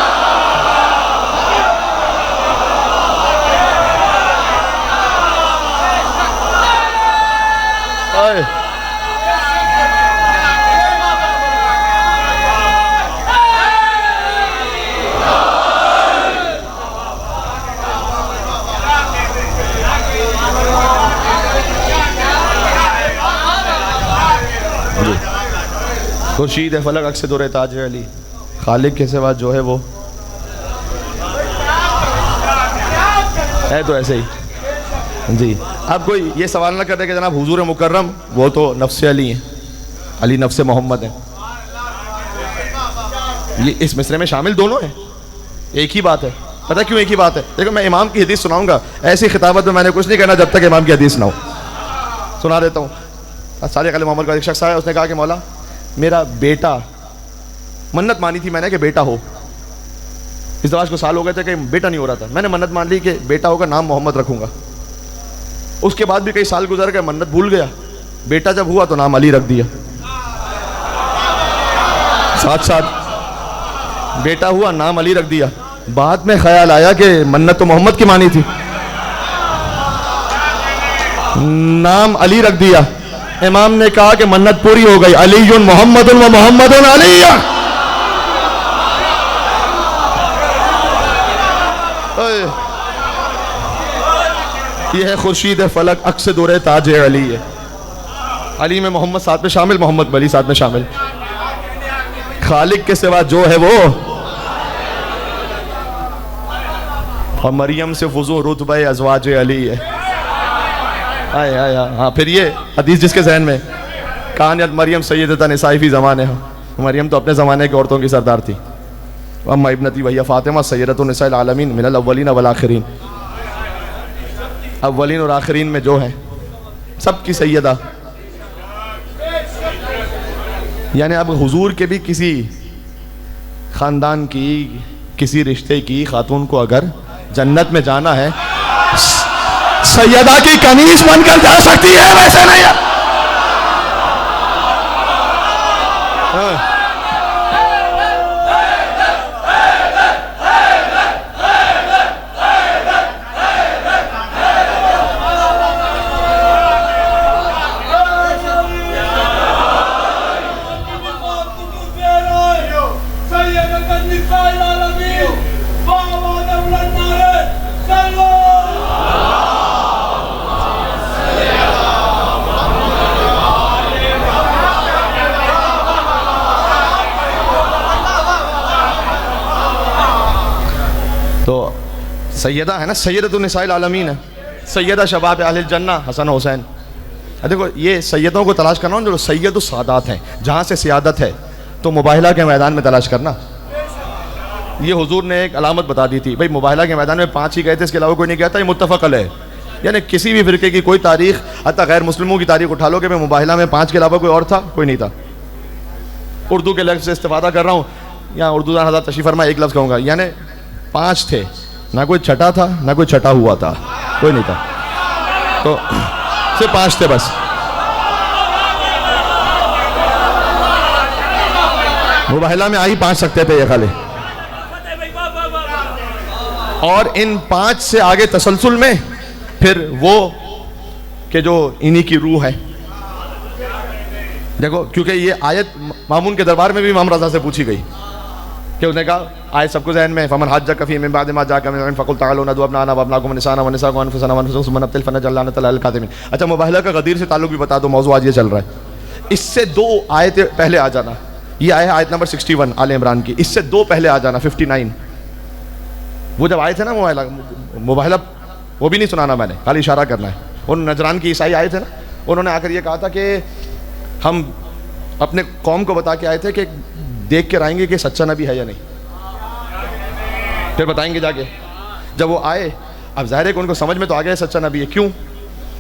خورشید فلک عکس در تاج علی، خالق کے سوا جو ہے وہ ہے. تو ایسے ہی جی. اب کوئی یہ سوال نہ کرے کہ جناب حضور مکرم وہ تو نفس علی ہیں، علی نفس محمد ہیں. یہ اس مصرے میں شامل دونوں ہیں، ایک ہی بات ہے. پتہ کیوں ایک ہی بات ہے؟ دیکھو میں امام کی حدیث سناؤں گا، ایسی خطابت میں میں نے کچھ نہیں کہنا جب تک امام کی حدیث نہ ہو. سنا دیتا ہوں. صادق علی محمد کا ایک شخص آیا، اس نے کہا کہ مولا میرا بیٹا، منت مانی تھی میں نے کہ بیٹا ہو. ازدواج کو سال ہو گئے تھے کہ بیٹا نہیں ہو رہا تھا. میں نے منت مان لی کہ بیٹا ہوگا، نام محمد رکھوں گا. اس کے بعد بھی کئی سال گزر گئے، منت بھول گیا. بیٹا جب ہوا تو نام علی رکھ دیا. ساتھ ساتھ بیٹا ہوا، نام علی رکھ دیا. بعد میں خیال آیا کہ منت تو محمد کی مانی تھی، نام علی رکھ دیا. امام نے کہا کہ منت پوری ہو گئی، علی محمد و محمد علی. یہ ہے خورشید فلک عکس در تاج علی ہے. علی میں محمد ساتھ میں شامل، محمد علی ساتھ میں شامل. خالق کے سوا جو ہے وہ، اور مریم سے فضو رتبہ ازواج علی ہے. ہاں پھر یہ حدیث جس کے ذہن میں، کانت مریم سیدۃ نساء فی زمانہا، مریم تو اپنے زمانے کی عورتوں کی سردار تھی. اما ابنتی وہی فاطمہ سیدۃ النساء العالمین من الاولین والآخرین، اولین اور آخرین میں جو ہیں سب کی سیدہ. یعنی اب حضور کے بھی کسی خاندان کی کسی رشتے کی خاتون کو اگر جنت میں جانا ہے سیدہ کی کنیز بن کر جا سکتی ہے، ویسے نہیں ہے. تو سیدہ ہے نا، سیدۃ النساء العالمین ہے، سیدہ شباب اہل الجنہ حسن حسین. دیکھو یہ سیدوں کو تلاش کرنا جو سید السادات ہیں، جہاں سے سیادت ہے تو مباہلہ کے میدان میں تلاش کرنا. یہ حضور نے ایک علامت بتا دی تھی، بھائی مباہلہ کے میدان میں 5 ہی گئے تھے، اس کے علاوہ کوئی نہیں گیا تھا. یہ متفق علیہ، یعنی کسی بھی فرقے کی کوئی تاریخ، حتیٰ غیر مسلموں کی تاریخ اٹھا لو کہ مباہلہ میں 5 کے علاوہ کوئی اور تھا، کوئی نہیں تھا. اردو کے لفظ سے استفادہ کر رہا ہوں، یہاں اردو دان حضرت تشریف فرما، ایک لفظ کہوں گا، یعنی 5 تھے، نہ کوئی چھٹا تھا نہ کوئی چھٹا ہوا تھا، کوئی نہیں تھا، تو صرف 5 تھے بس. مباہلہ میں آئی 5 سکتے تھے یہ خالی، اور ان 5 سے آگے تسلسل میں پھر وہ کہ جو انہی کی روح ہے. دیکھو کیونکہ یہ آیت مامون کے دربار میں بھی امام رضا سے پوچھی گئی کہ اس نے کہا آیت سب کو ذہن میں، فمن حجک فی من بعد ما جاءک من العلم فقل تعالوا ندعو ابناءنا وابناءکم ونساءنا ونساءکم وانفسنا وانفسکم ثم نبتهل فنجعل لعنة الله على الكاذبین. اچھا مباہلہ کا غدیر سے تعلق بھی بتا دو، موضوع آج یہ چل رہا ہے. اس سے 2 آیت پہلے آ جانا، یہ آیت نمبر 61 آل عمران کی، اس سے 2 پہلے آ جانا 59. وہ جب آئے تھے نا مباہلہ وہ بھی نہیں سنانا میں نے، خالی اشارہ کرنا ہے. ان نجران کی عیسائی آئے تھے نا، انہوں نے آ کر یہ کہا تھا کہ ہم اپنے قوم کو بتا کے آئے تھے کہ دیکھ کر آئیں گے کہ سچا نبی ہے یا نہیں، پھر بتائیں گے جا کے. جب وہ آئے، اب ظاہر ہے کہ ان کو سمجھ میں تو آ گیا سچا نبی ہے. کیوں؟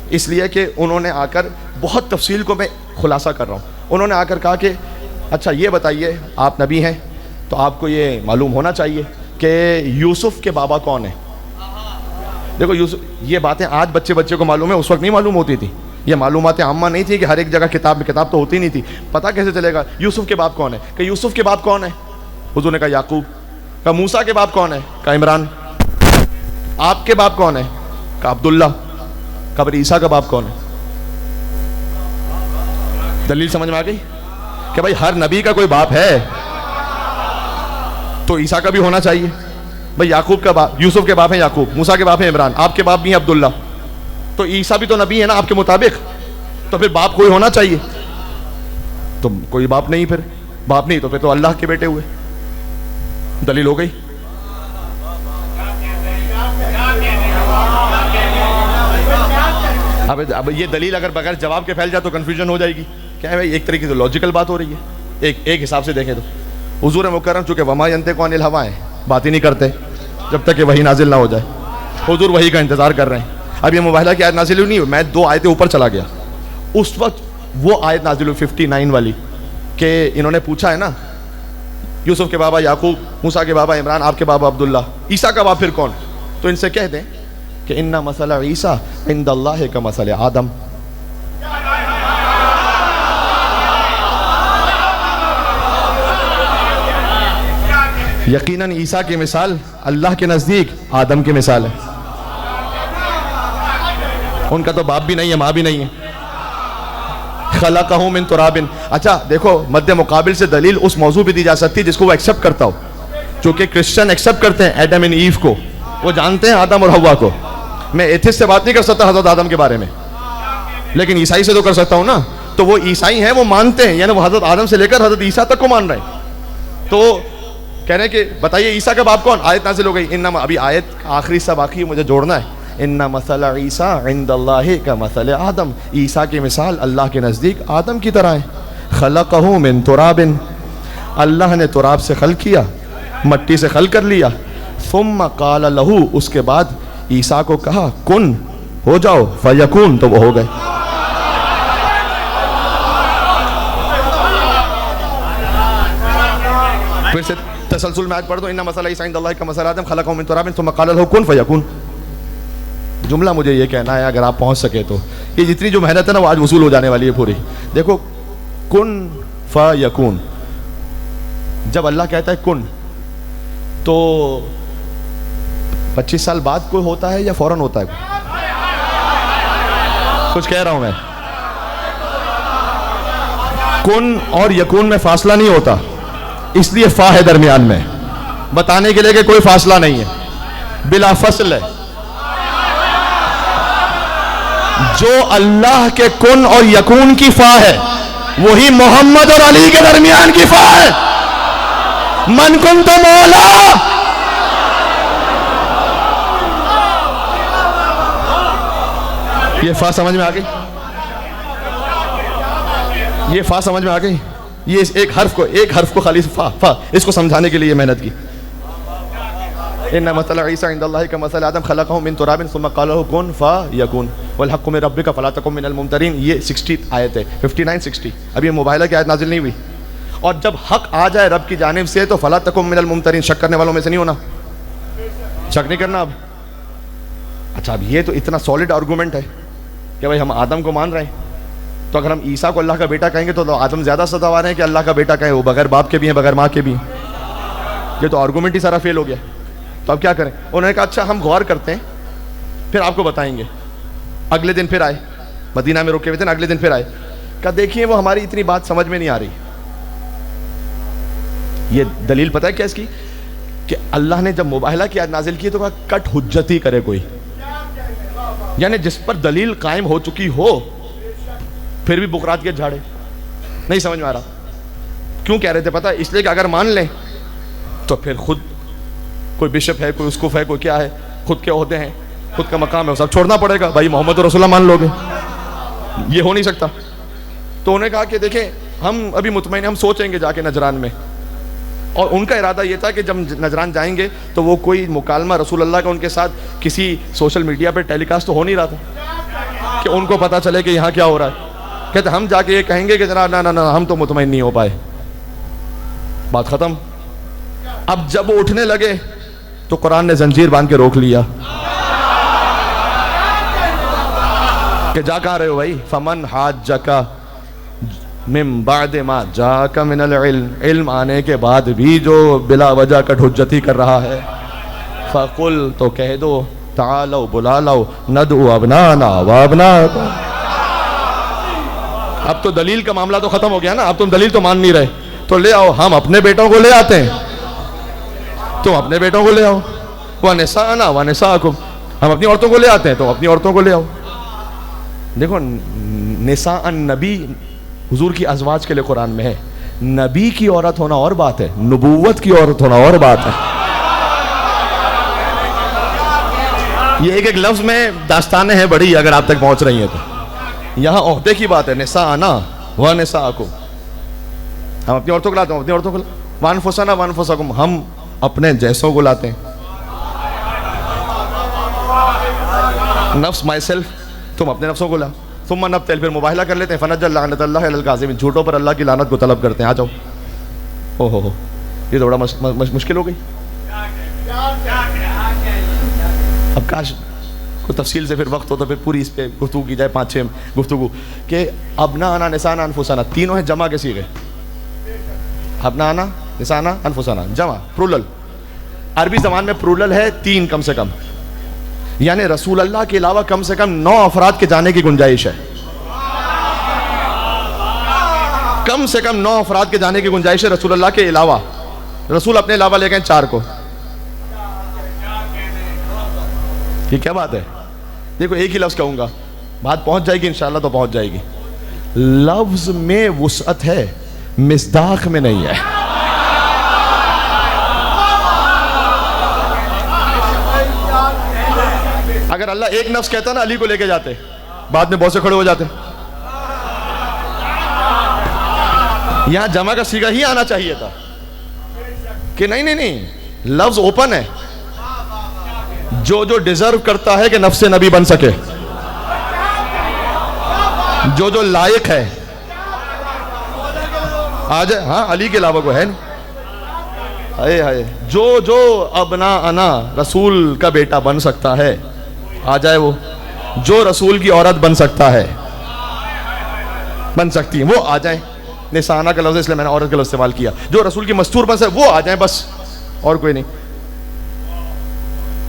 اس لیے کہ انہوں نے آ کر بہت تفصیل کو میں خلاصہ کر رہا ہوں، انہوں نے آ کر کہا کہ اچھا یہ بتائیے آپ نبی ہیں تو آپ کو یہ معلوم ہونا چاہیے کہ یوسف کے بابا کون ہیں. دیکھو یوسف، یہ باتیں آج بچے کو معلوم ہے، اس وقت نہیں معلوم ہوتی تھی. یہ معلومات عامہ نہیں تھی کہ ہر ایک جگہ کتاب تو ہوتی نہیں تھی. پتہ کیسے چلے گا یوسف کے باپ کون ہے؟ کہ یوسف کے باپ کون ہے؟ حضور نے کہا یعقوب. کہا موسیٰ کے باپ کون ہے؟ کہا عمران. آپ کے باپ کون ہے؟ کہا عبداللہ. کہا پھر عیسیٰ کا باپ کون ہے؟ دلیل سمجھ میں آ گئی کہ بھائی ہر نبی کا کوئی باپ ہے تو عیسیٰ کا بھی ہونا چاہیے. بھائی یعقوب کا باپ، یوسف کے باپ ہیں یعقوب، موسیٰ کے باپ ہیں عمران، آپ کے باپ بھی ہیں عبداللہ، تو عیسیٰ بھی تو نبی ہے نا آپ کے مطابق، تو پھر باپ کوئی ہونا چاہیے. تو کوئی باپ نہیں، پھر باپ نہیں تو پھر تو اللہ کے بیٹے ہوئے. دلیل ہو گئی. اب یہ دلیل اگر بغیر جواب کے پھیل جائے تو کنفیوژن ہو جائے گی. کیا ہے بھائی ایک طریقے سے لاجیکل بات ہو رہی ہے، ایک حساب سے دیکھیں تو حضور مکرم چونکہ وما ینطق عن الہوی ہیں، بات ہی نہیں کرتے جب تک کہ وحی نازل نہ ہو جائے. حضور وحی کا انتظار کر رہے ہیں. اب یہ مباہلہ کی آیت نازل نہیں ہوئی، میں 2 آیتیں اوپر چلا گیا. اس وقت وہ آیت نازل ہوئی 59 والی کہ انہوں نے پوچھا ہے نا یوسف کے بابا یعقوب، موسیٰ کے بابا عمران، آپ کے بابا عبداللہ، عیسیٰ کا باپ پھر کون؟ تو ان سے کہہ دیں کہ ان مثل عیسیٰ عند اللہ کمثل آدم. یقیناً عیسیٰ کی مثال اللہ کے نزدیک آدم کی مثال ہے. ان کا تو باپ بھی نہیں ہے، ماں بھی نہیں ہے. خلقہ من تراب. اچھا دیکھو مد مقابل سے دلیل اس موضوع پہ دی جا سکتی جس کو وہ ایکسپٹ کرتا ہو. چونکہ کرسچن ایکسپٹ کرتے ہیں ایڈم اینڈ ایو کو، وہ جانتے ہیں آدم اور حوا کو. میں ایتھسٹ سے بات نہیں کر سکتا حضرت آدم کے بارے میں، لیکن عیسائی سے تو کر سکتا ہوں نا. تو وہ عیسائی ہیں، وہ مانتے ہیں، یعنی وہ حضرت آدم سے لے کر حضرت عیسیٰ تک کو مان رہے ہیں. تو کہہ رہے ہیں کہ بتائیے عیسیٰ کا باپ کون؟ آیت نازل ہو گئی. انما، ابھی آیت آخری سا باقی ہے، مجھے جوڑنا ہے. ان مثل عیسیٰ عند اللہ کمثل آدم. عیسیٰ کی مثال اللہ کے نزدیک آدم کی طرح ہے. خلقہ من تراب. اللہ نے تراب سے خلق کیا. مٹی سے خلق کر لیا. ثم قال لہو, اس کے بعد عیسیٰ کو کہا کن, ہو جاؤ, فیکون, تو وہ ہو گئے. پھر سے تسلسل میں آیت پڑھ دو, ان مثل عیسیٰ عند اللہ کمثل آدم خلقہ من تراب ثم قال له کن فیکون. جملہ مجھے یہ کہنا ہے, اگر آپ پہنچ سکے تو یہ جتنی جو محنت ہے نا وہ آج وصول ہو جانے والی ہے پوری. دیکھو کن فیکون, جب اللہ کہتا ہے کن تو 25 سال بعد کوئی ہوتا ہے یا فوراً ہوتا ہے؟ کچھ کہہ رہا ہوں میں. کن اور یکون میں فاصلہ نہیں ہوتا, اس لیے فا ہے درمیان میں, بتانے کے لیے کہ کوئی فاصلہ نہیں ہے, بلا فصل ہے. جو اللہ کے کن اور یکون کی فا ہے وہی محمد اور علی کے درمیان کی فا ہے. من کنت مولا, یہ فا سمجھ میں آ گئی, یہ فا سمجھ میں آ گئی. یہ ایک حرف کو خالی فا اس کو سمجھانے کے لیے محنت کی. ان مثل عیسیٰ عند اللہ کمثل آدم خلقہ من تراب ثم قال له کن فیکون والحق من ربک فلا تکن من الممترین. یہ 60 آیت ہے, 59-60. ابھی موبائلہ کی آیت نازل نہیں ہوئی. اور جب حق آ جائے رب کی جانب سے تو فلا تکن من الممترین, شک کرنے والوں میں سے نہیں ہونا, شک نہیں کرنا. اب اچھا, اب یہ تو اتنا سالڈ آرگومنٹ ہے کہ بھائی ہم آدم کو مان رہے ہیں, تو اگر ہم عیسیٰ کو اللہ کا بیٹا کہیں گے تو آدم زیادہ سزاوار ہیں کہ اللہ کا بیٹا کہیں, وہ بغیر باپ کے بھی ہیں بغیر ماں کے بھی ہیں. یہ تو آرگومنٹ ہی سارا فیل ہو گیا. تو اب کیا کریں؟ انہوں نے کہا اچھا ہم غور کرتے ہیں پھر آپ کو بتائیں گے. اگلے دن پھر آئے, مدینہ میں رکے ہوئے تھے نا, اگلے دن پھر آئے, کہا دیکھیے وہ ہماری اتنی بات سمجھ میں نہیں آ رہی. یہ دلیل پتہ ہے کیا اس کی, کہ اللہ نے جب مباہلہ کی آیت نازل کی تو کہا کٹ حجتی کرے کوئی, یعنی جس پر دلیل قائم ہو چکی ہو پھر بھی بکرات کے جھاڑے. نہیں سمجھ میں آ رہا کیوں کہہ رہے تھے پتہ ہے, اس لیے کہ اگر مان لیں تو پھر خود کوئی بشپ ہے, کوئی اسکوف ہے, کوئی کیا ہے, خود کے عہدے ہیں, خود کا مقام ہے, وہ سب چھوڑنا پڑے گا. بھائی محمد رسول اللہ مان لو گے, یہ ہو نہیں سکتا. تو انہوں نے کہا کہ دیکھیں ہم ابھی مطمئن, ہم سوچیں گے جا کے نجران میں. اور ان کا ارادہ یہ تھا کہ جب نجران جائیں گے تو وہ کوئی مکالمہ رسول اللہ کا ان کے ساتھ کسی سوشل میڈیا پہ ٹیلی کاسٹ تو ہو نہیں رہا تھا کہ ان کو پتہ چلے کہ یہاں کیا ہو رہا ہے. کہتے ہم جا کے یہ کہیں گے کہ جناب نہ ہم تو مطمئن نہیں ہو پائے, بات ختم. اب جب وہ اٹھنے لگے تو قرآن نے زنجیر باندھ کے روک لیا کہ جا کہاں رہے ہو بھائی. فمن حاجک من بعد ما جاک من العلم, علم آنے کے بعد بھی جو بلا وجہ کٹ حجتی کر رہا ہے, فقل, تو کہہ دو, تعالوا, بلا لو, ندعو ابنانا وابناکم. اب تو دلیل کا معاملہ تو ختم ہو گیا نا, اب تم دلیل تو مان نہیں رہے, تو لے آؤ, ہم اپنے بیٹوں کو لے آتے ہیں, تم اپنے بیٹوں کو لے آؤ. وَنِسَاءَنَا وَنِسَاءَكُمْ, ہم اپنی عورتوں کو لے آتے ہیں تو اپنی عورتوں کو لے آؤ. دیکھو نساء النبی حضور کی ازواج کے لیے قرآن میں ہے, نبی کی عورت ہونا اور بات ہے, نبوت کی عورت ہونا اور بات ہے. یہ ایک لفظ میں داستانیں ہیں بڑی, اگر آپ تک پہنچ رہی ہیں تو. یہاں عہدے کی بات ہے, نساءنا وَنِسَاءَكُمْ, ہم اپنی عورتوں کو لاتے ہیں, اپنی عورتوں کو. وَأَنفُسَنَا وَأَنفُسَكُمْ, ہم اپنے جیسوں کو لاتے ہیں. نفس مائی سیلف, تم اپنے نفسوں کو لا. ثم نبتہل, پھر مباہلہ کر لیتے ہیں. فنجعل لعنت اللہ علی الکاذبین, جھوٹوں پر اللہ کی لعنت کو طلب کرتے ہیں. آ جاؤ. او ہو, یہ تو بڑا مشکل ہو گئی. اب کاش کوئی تفصیل سے پھر وقت ہو تو پھر پوری اس پہ گفتگو کی جائے, 5-6 گفتگو, کہ ابناءنا نساءنا انفسنا, تینوں ہیں جمع کے صیغے. ابناءنا نساءنا انفسنا, جمع پرولل. عربی زبان میں پرولل ہے 3 کم سے کم, یعنی رسول اللہ کے علاوہ کم سے کم 9 افراد کے جانے کی گنجائش ہے. کم سے کم 9 افراد کے جانے کی گنجائش ہے رسول اللہ کے علاوہ. رسول اپنے علاوہ لے گئے 4 کو. یہ کیا بات ہے؟ دیکھو ایک ہی لفظ کہوں گا, بات پہنچ جائے گی انشاءاللہ, تو پہنچ جائے گی. لفظ میں وسعت ہے, مصداق میں نہیں ہے. اگر اللہ ایک نفس کہتا نا علی کو لے کے جاتے, بعد میں بہت سے کھڑے ہو جاتے. یہاں جمع کا صیغہ ہی آنا چاہیے تھا. کہ نہیں نہیں نہیں, لفظ اوپن ہے. جو ڈیزرو کرتا ہے کہ نفس نبی بن سکے, جو لائق ہے آ جائے. ہاں علی کے علاوہ کوئی ہے نہیں. ہائے ہائے, جو ابنا انا رسول کا بیٹا بن سکتا ہے آ جائے وہ. جو رسول کی عورت بن سکتا ہے, بن سکتی ہیں, وہ آ جائیں. نسانہ کا لفظ اس لیے میں نے عورت کا لفظ استعمال کیا. جو رسول کی مستور بن سکے وہ آ جائیں بس, اور کوئی نہیں.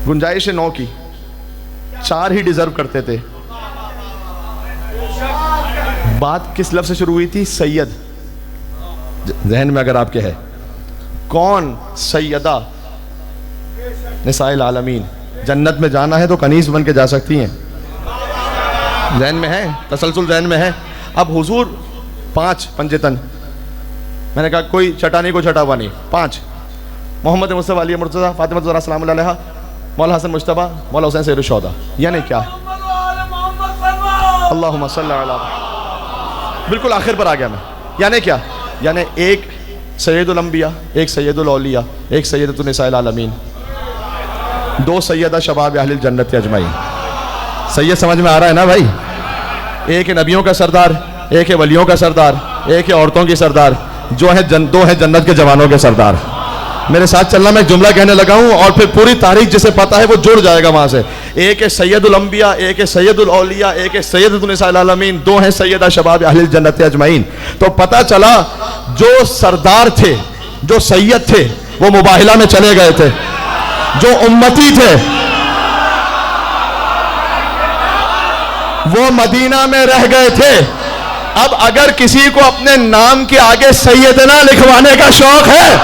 گنجائش 9 کی, 4 ہی ڈیزرو کرتے تھے. بات کس لفظ سے شروع ہوئی تھی؟ سید. ذہن میں اگر آپ کے ہے کون سیدہ نساء العالمین؟ جنت میں جانا ہے تو کنیز بن کے جا سکتی ہیں. ذہن میں ہے, تسلسل ذہن میں ہے. اب حضور 5 پنجتن, میں نے کہا کوئی چھٹا نہیں کوئی چھٹا ہوا نہیں, 5. محمد مصطفیٰ علی مرتضیٰ فاطمہ الزہرا سلام اللہ علیہا, مولا حسن مجتبیٰ, مولا حسین سید الشہداء. یعنی کیا ہے؟ اللہم صلی علی, بالکل آخر پر آ گیا میں. یعنی کیا؟ یعنی ایک سید الانبیاء, ایک سید الاولیاء, ایک سیدۃ النساء العالمین, 2 سیدہ شباب اہل الجنت اجمعین. سید سمجھ میں آ رہا ہے نا بھائی؟ ایک ہے نبیوں کا سردار, ایک ہے ولیوں کا سردار, ایک ہے عورتوں کی سردار, جو ہے 2 ہیں جنت کے جوانوں کے سردار. میرے ساتھ چلنا, میں جملہ کہنے لگا ہوں اور پھر پوری تاریخ جسے پتا ہے وہ جڑ جائے گا وہاں سے. ایک ہے سید الانبیاء, ایک ہے سید الاولیاء, ایک ہے سیدۃ النساء العالمین, 2 ہیں سیدہ شباب اہل الجنت اجمعین. تو پتہ چلا جو سردار تھے, جو سید تھے, وہ مباہلہ میں چلے گئے تھے. جو امتی تھے وہ مدینہ میں رہ گئے تھے. اب اگر کسی کو اپنے نام کے آگے سیدنا لکھوانے کا شوق ہے,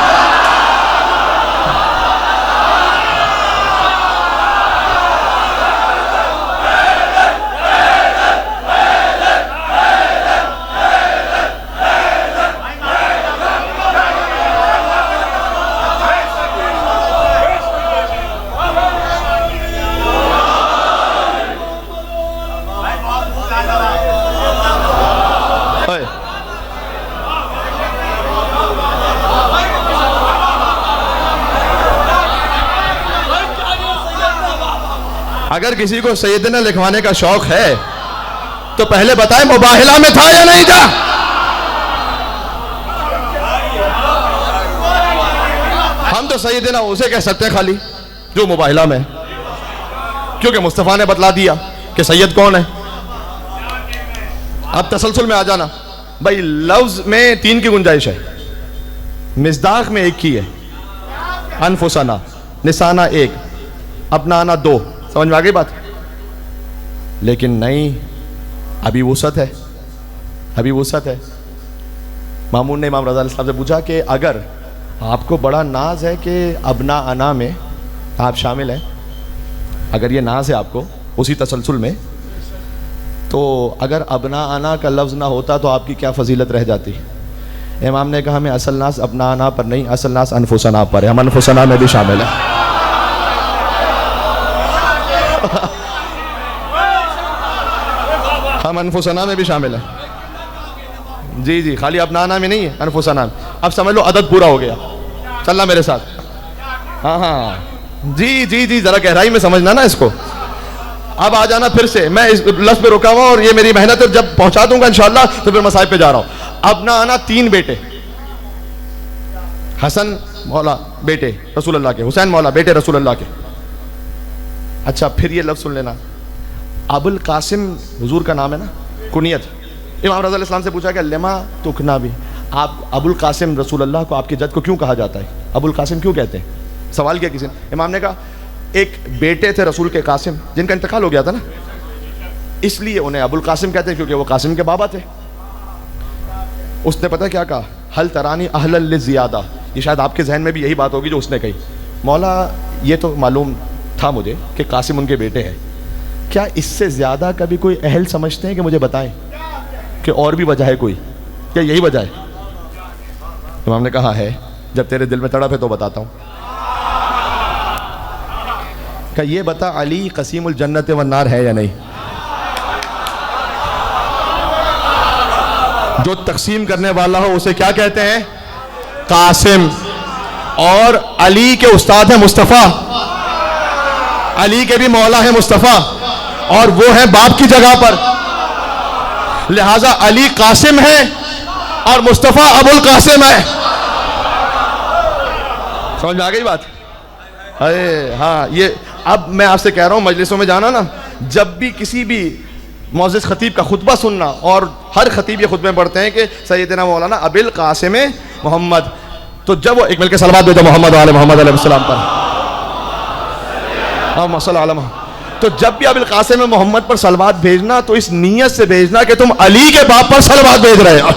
اگر کسی کو سیدنا لکھوانے کا شوق ہے تو پہلے بتائیں مباہلہ میں تھا یا نہیں تھا؟ ہم تو سیدنا اسے کہہ سکتے ہیں خالی جو مباہلہ میں, کیونکہ مصطفیٰ نے بتلا دیا کہ سید کون ہے. اب تسلسل میں آ جانا بھائی. لفظ میں 3 کی گنجائش ہے, مصداق میں 1 کی ہے. انفسنا, نسانہ 1, اپنانا 2. سمجھ میں آ گئی بات؟ لیکن نہیں, ابھی وسعت ہے, ابھی وسعت ہے. مامون نے امام رضا علیہ السلام سے پوچھا کہ اگر آپ کو بڑا ناز ہے کہ ابنا انا میں آپ شامل ہیں, اگر یہ ناز ہے آپ کو اسی تسلسل میں, تو اگر ابنا انا کا لفظ نہ ہوتا تو آپ کی کیا فضیلت رہ جاتی؟ امام نے کہا ہمیں اصل ناز ابنا انا پر نہیں, اصل ناز انفسنا پر ہے. ہم انفسنا میں بھی شامل ہیں. ہم انفسنا میں بھی شامل ہیں. جی جی, خالی اپنانا میں نہیں ہے, انفسنا میں. اب سمجھ لو عدد پورا ہو گیا. چلنا میرے ساتھ. ہاں ہاں جی جی جی, ذرا گہرائی میں سمجھنا نا اس کو. اب آ جانا پھر سے, میں اس لفظ پہ رکا ہوا اور یہ میری محنت ہے, جب پہنچا دوں گا انشاءاللہ تو پھر مصائب پہ جا رہا ہوں. ابنانا 3 بیٹے, حسن مولا بیٹے رسول اللہ کے, حسین مولا بیٹے رسول اللہ کے. اچھا پھر یہ لفظ سن لینا, ابو القاسم حضور کا نام ہے نا, کنیت. امام رضا علیہ السلام سے پوچھا کہ لما تکنا بھی, آپ ابو القاسم رسول اللہ کو, آپ کے جد کو کیوں کہا جاتا ہے, ابو القاسم کیوں کہتے ہیں؟ سوال کیا کسی نے. امام نے کہا ایک بیٹے تھے رسول کے قاسم, جن کا انتقال ہو گیا تھا نا, اس لیے انہیں ابو القاسم کہتے ہیں, کیونکہ وہ قاسم کے بابا تھے. اس نے پتہ کیا کہا, حل ترانی اہل للزیادہ. یہ شاید آپ کے ذہن میں بھی یہی بات ہوگی جو اس نے کہی. مولا یہ تو معلوم تھا مجھے کہ قاسم ان کے بیٹے ہیں, کیا اس سے زیادہ کبھی کوئی اہل سمجھتے ہیں کہ مجھے بتائیں کہ اور بھی وجہ ہے کوئی, کیا یہی وجہ ہے؟ امام نے کہا ہے, جب تیرے دل میں تڑپ ہے تو بتاتا ہوں. کہ یہ بتا علی قسیم الجنت والنار ہے یا نہیں؟ جو تقسیم کرنے والا ہو اسے کیا کہتے ہیں؟ قاسم. اور علی کے استاد ہیں مصطفیٰ، علی کے بھی مولا ہیں مصطفیٰ، اور وہ ہیں باپ کی جگہ پر، لہذا علی قاسم ہے اور مصطفیٰ ابو القاسم ہے. سمجھ میں آ گئی بات؟ ہاں، یہ اب میں آپ سے کہہ رہا ہوں مجلسوں میں جانا نا، جب بھی کسی بھی معزز خطیب کا خطبہ سننا، اور ہر خطیب یہ خطبے پڑھتے ہیں کہ سیدنا مولانا ابی القاسم محمد، تو جب وہ ایک مل کے صلوات بھیجو محمد علیہ محمد علیہ السلام پر، اللہم صل علی محمد. تو جب بھی ابی القاسم محمد پر صلوات بھیجنا تو اس نیت سے بھیجنا کہ تم علی کے باپ پر صلوات بھیج رہے ہو،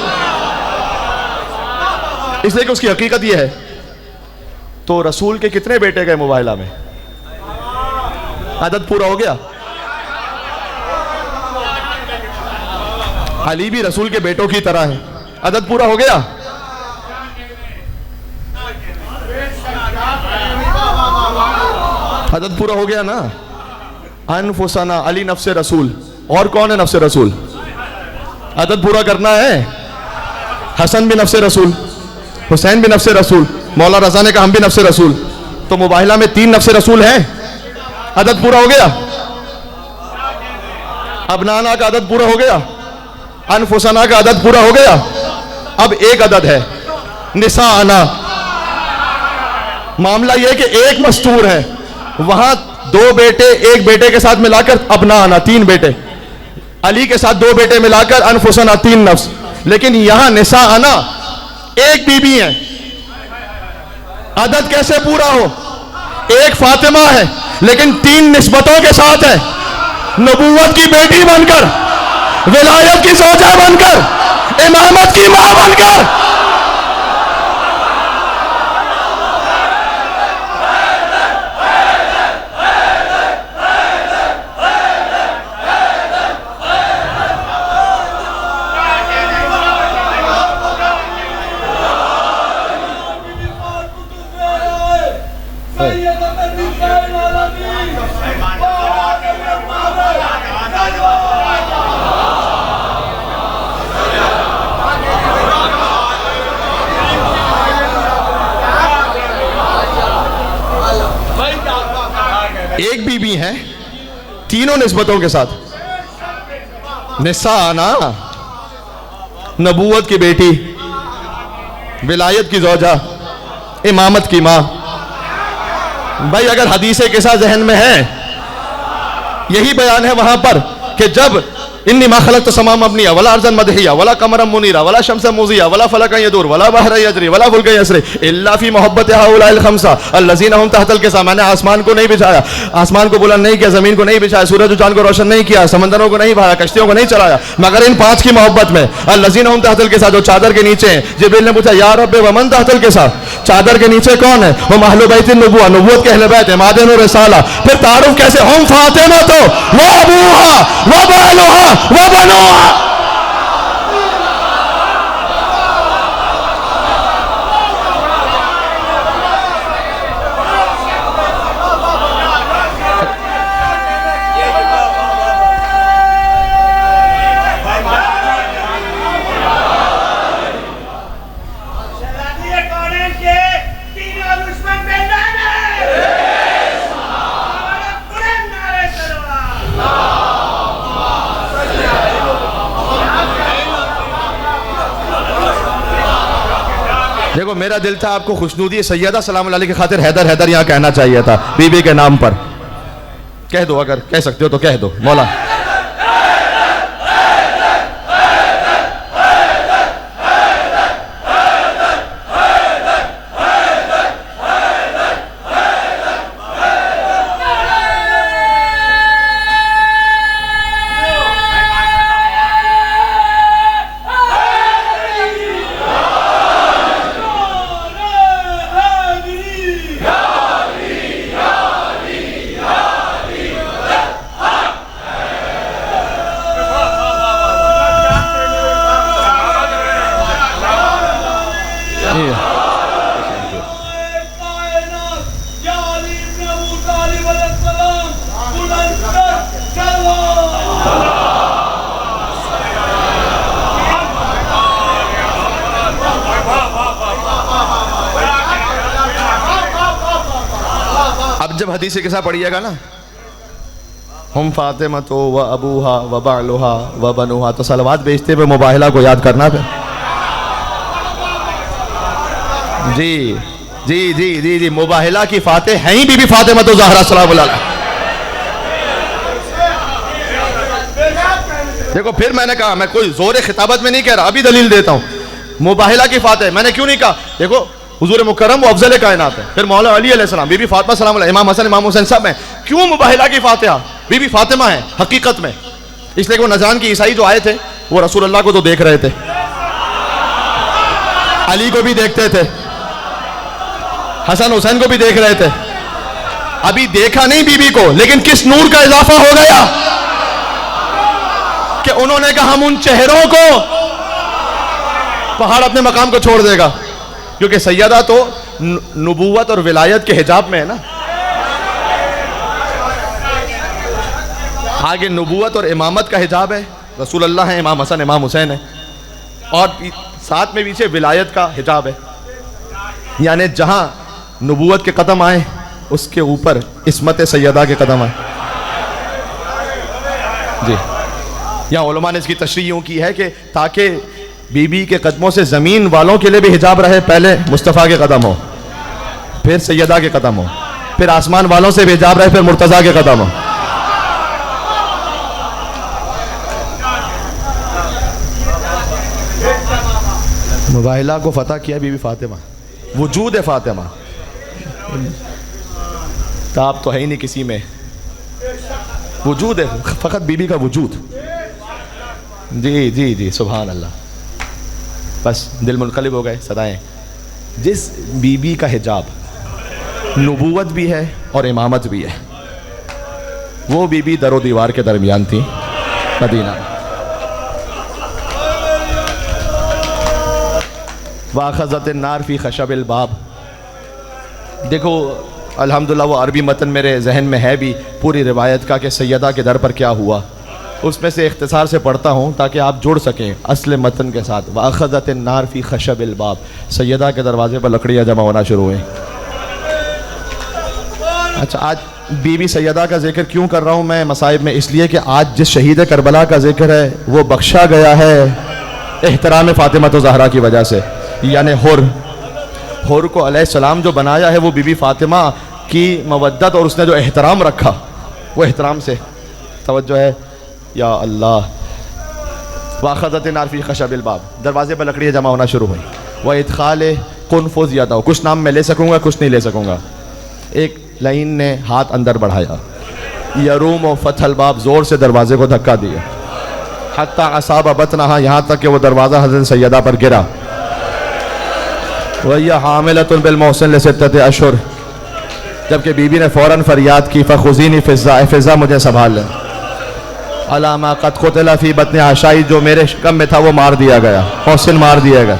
اس لیے کہ اس کی حقیقت یہ ہے. تو رسول کے کتنے بیٹے گئے مباہلہ میں؟ عدد پورا ہو گیا؟ علی بھی رسول کے بیٹوں کی طرح ہے، عدد پورا ہو گیا؟ عدد پورا ہو گیا نا. انفسنا، علی نفس رسول، اور کون ہے نفس رسول؟ عدد پورا کرنا ہے. حسن بھی نفس رسول، حسین بھی نفس رسول، مولا رضا نے کہا ہم بھی نفس رسول. تو مباہلہ میں 3 نفس رسول ہیں. عدد پورا ہو گیا؟ ابنانا کا عدد پورا ہو گیا، انفسنا کا عدد پورا ہو گیا. اب ایک عدد ہے نساءنا. معاملہ یہ کہ ایک مستور ہے، وہاں 2 بیٹے ایک بیٹے کے ساتھ ملا کر ابنانا 3 بیٹے، علی کے ساتھ 2 بیٹے ملا کر انفسنا 3 نفس. لیکن یہاں نساءنا ایک بی بی ہے. عدد کیسے پورا ہو؟ ایک فاطمہ ہے لیکن 3 نسبتوں کے ساتھ ہے، نبوت کی بیٹی بن کر، ولایت کی زوجہ بن کر، امامت کی ماں بن کر. ایک بی بی ہے، تینوں نسبتوں کے ساتھ. نساءنا، نبوت کی بیٹی، ولایت کی زوجہ، امامت کی ماں. بھائی اگر حدیث قصہ ذہن میں ہے، یہی بیان ہے وہاں پر کہ جب انی ما خلقت السماء مبنیہ ولا ارضا مدحیہ ولا قمرا منیرا ولا شمسا مضیہ ولا فلکا یدور ولا بحر یجری ولا فلک یسری الا فی محبت هؤلاء الخمسہ الذین هم تحت الکساء. میں نے آسمان کو نہیں بچھایا، آسمان کو بلند نہیں کیا، زمین کو نہیں بچھایا، سورج و چاند کو روشن نہیں کیا، سمندروں کو نہیں بہایا، کشتیوں کو نہیں چلایا، مگر ان 5 کی محبت میں. الذین هم تحت الکساء، جو چادر کے نیچے ہیں. جبریل نے پوچھا یا رب ومن تحت الکساء، چادر کے نیچے کون ہے؟ وہ اہل بیت النبوہ، نبوت کے اہل بیت ہیں، مادن و رسالہ. پھر تعارف کیسے؟ ہم فاطمہ تو وہ ابوہا وہ بالوہا وہ بنوہا. دیکھو میرا دل تھا آپ کو خوشنودی سیدہ سلام اللہ علیہ کی خاطر حیدر حیدر یہاں کہنا چاہیے تھا، بی بی کے نام پر. کہہ دو، اگر کہہ سکتے ہو تو کہہ دو. مولا جب حدیث قصہ پڑھیے گا نا ہم فاطمہ تو و ابوہا و بعلہا و بنوہا، تو صلوات بیچتے ہوئے مباہلہ کو یاد کرنا پھر. جی جی جی جی جی مباہلہ کی فاتح ہیں ہی بی بی فاطمہ تو زہرا سلام اللہ علیہا. دیکھو پھر میں نے کہا میں کوئی زور خطابت میں نہیں کہہ رہا، ابھی دلیل دیتا ہوں. مباہلہ کی فاتح میں نے کیوں نہیں کہا؟ دیکھو حضور مکرم وہ افضل کائنات ہے، پھر مولا علی علیہ السلام، بی بی فاطمہ سلام اللہ، امام حسن امام حسین سب ہیں. کیوں مباہلہ کی فاتحہ؟ بی بی فاطمہ ہے حقیقت میں، اس لیے کہ وہ نجران کی عیسائی جو آئے تھے وہ رسول اللہ کو تو دیکھ رہے تھے، علی کو بھی دیکھتے تھے، حسن حسین کو بھی دیکھ رہے تھے. ابھی دیکھا نہیں بی بی کو، لیکن کس نور کا اضافہ ہو گیا کہ انہوں نے کہا ہم ان چہروں کو، پہاڑ اپنے مقام کو چھوڑ دے گا، کیونکہ سیدہ تو نبوت اور ولایت کے حجاب میں ہے نا. آگے نبوت اور امامت کا حجاب ہے، رسول اللہ ہیں، امام حسن امام حسین ہیں، اور ساتھ میں پیچھے ولایت کا حجاب ہے. یعنی جہاں نبوت کے قدم آئے اس کے اوپر عصمت سیدہ کے قدم آئے. جی یہاں علماء نے اس کی تشریح یوں کی ہے کہ تاکہ بی بی کے قدموں سے زمین والوں کے لیے بھی حجاب رہے، پہلے مصطفیٰ کے قدم ہو، پھر سیدہ کے قدم ہو، پھر آسمان والوں سے بھی حجاب رہے، پھر مرتضیٰ کے قدم ہو. مباہلہ کو فتح کیا بی بی فاطمہ، وجود فاطمہ، تاب تو ہے ہی نہیں کسی میں، وجود ہے فقط بی بی کا وجود. جی جی جی سبحان اللہ. بس دل منقلب ہو گئے صدائیں. جس بی بی کا حجاب نبوت بھی ہے اور امامت بھی ہے، وہ بی بی در و دیوار کے درمیان تھی مدینہ. واخذت النار فی خشب الباب. دیکھو الحمدللہ وہ عربی متن میرے ذہن میں ہے بھی پوری روایت کا کہ سیدہ کے در پر کیا ہوا، اس میں سے اختصار سے پڑھتا ہوں تاکہ آپ جڑ سکیں اصل متن کے ساتھ. واخذت النار فی خشب الباب، سیدہ کے دروازے پر لکڑیاں جمع ہونا شروع ہوئیں. اچھا آج بی بی سیدہ کا ذکر کیوں کر رہا ہوں میں مصائب میں؟ اس لیے کہ آج جس شہید کربلا کا ذکر ہے وہ بخشا گیا ہے احترام فاطمہ تو زہرا کی وجہ سے. یعنی حر کو علیہ السلام جو بنایا ہے وہ بی بی فاطمہ کی مودت اور اس نے جو احترام رکھا وہ احترام سے. توجہ ہے یا اللہ. واخذت النار فی خشب الباب، دروازے پر لکڑیاں جمع ہونا شروع ہوئی. وادخال قنفذ یدہ، کچھ نام میں لے سکوں گا کچھ نہیں لے سکوں گا. ایک لائن نے ہاتھ اندر بڑھایا، یروم و فتح الباب، زور سے دروازے کو دھکا دیا. حتی اصاب بطنہا، یہاں تک کہ وہ دروازہ حضرت سیدہ پر گرا. وَهِيَ حَامِلَةٌ بِالْمُحْسِنِ لِسِتَّةِ أَشْهُرٍ، جبکہ بی بی نے فوراً فریاد کی فَخُذِينِي فِي الزَّائِ، فضا مجھے سنبھال لیں. عَلَى مَا قَدْ قُتِلَ فِي بَطْنِ عَائشَہ، جو میرے شکم میں تھا وہ مار دیا گیا، محسن مار دیا گیا.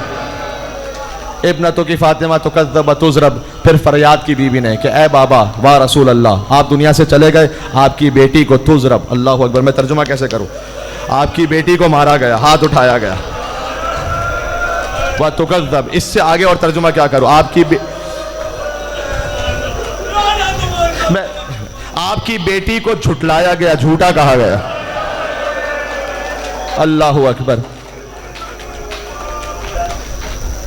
ابنتو کی فاطمہ تکذب تضرب، پھر فریاد کی بی بی نے کہ اے بابا وا رسول اللہ، آپ دنیا سے چلے گئے، آپ کی بیٹی کو تضرب، اللہ اکبر، میں ترجمہ کیسے کروں؟ آپ کی بیٹی کو مارا گیا، ہاتھ اٹھایا گیا. وَتُكَذَّبْ، اس سے آگے اور ترجمہ کیا کروں؟ آپ کی بیٹی کو جھٹلایا گیا، جھوٹا کہا گیا. اللہ اکبر.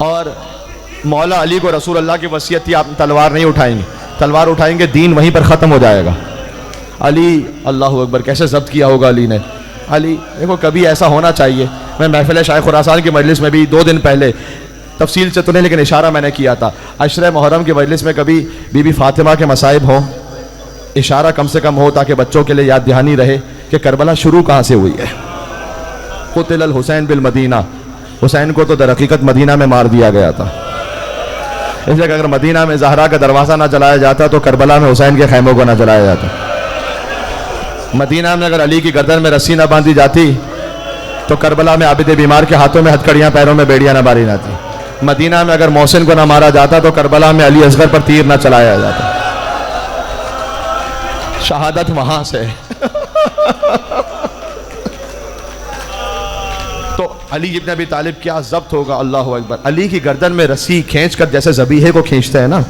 اور مولا علی کو رسول اللہ کی وصیت تھی آپ تلوار نہیں اٹھائیں گے، تلوار اٹھائیں گے دین وہیں پر ختم ہو جائے گا. علی اللہ اکبر، کیسے ضبط کیا ہوگا علی نے. علی دیکھو کبھی ایسا ہونا چاہیے. میں محفل شیخ خراسان کی مجلس میں بھی 2 دن پہلے تفصیل سے تو نہیں لیکن اشارہ میں نے کیا تھا، عشرہ محرم کی مجلس میں کبھی بی بی فاطمہ کے مصائب ہوں، اشارہ کم سے کم ہو تاکہ بچوں کے لیے یاد دہانی رہے کہ کربلا شروع کہاں سے ہوئی ہے. قتل الحسین بالمدینہ، حسین کو تو در حقیقت مدینہ میں مار دیا گیا تھا. اس لیے کہ اگر مدینہ میں زہرا کا دروازہ نہ جلایا جاتا تو کربلا میں حسین کے خیموں کو نہ جلایا جاتا. مدینہ میں اگر علی کی گردن میں رسی نہ باندھی جاتی تو کربلا میں عابد بیمار کے ہاتھوں میں ہتھکڑیاں پیروں میں بیڑیاں نہ ماری جاتی. مدینہ میں اگر محسن کو نہ مارا جاتا تو کربلا میں علی اصغر پر تیر نہ چلایا جاتا. شہادت وہاں سے. تو علی ابن ابی طالب کیا ضبط ہوگا، اللہ اکبر. علی کی گردن میں رسی کھینچ کر جیسے ذبیحے کو کھینچتے ہیں نا،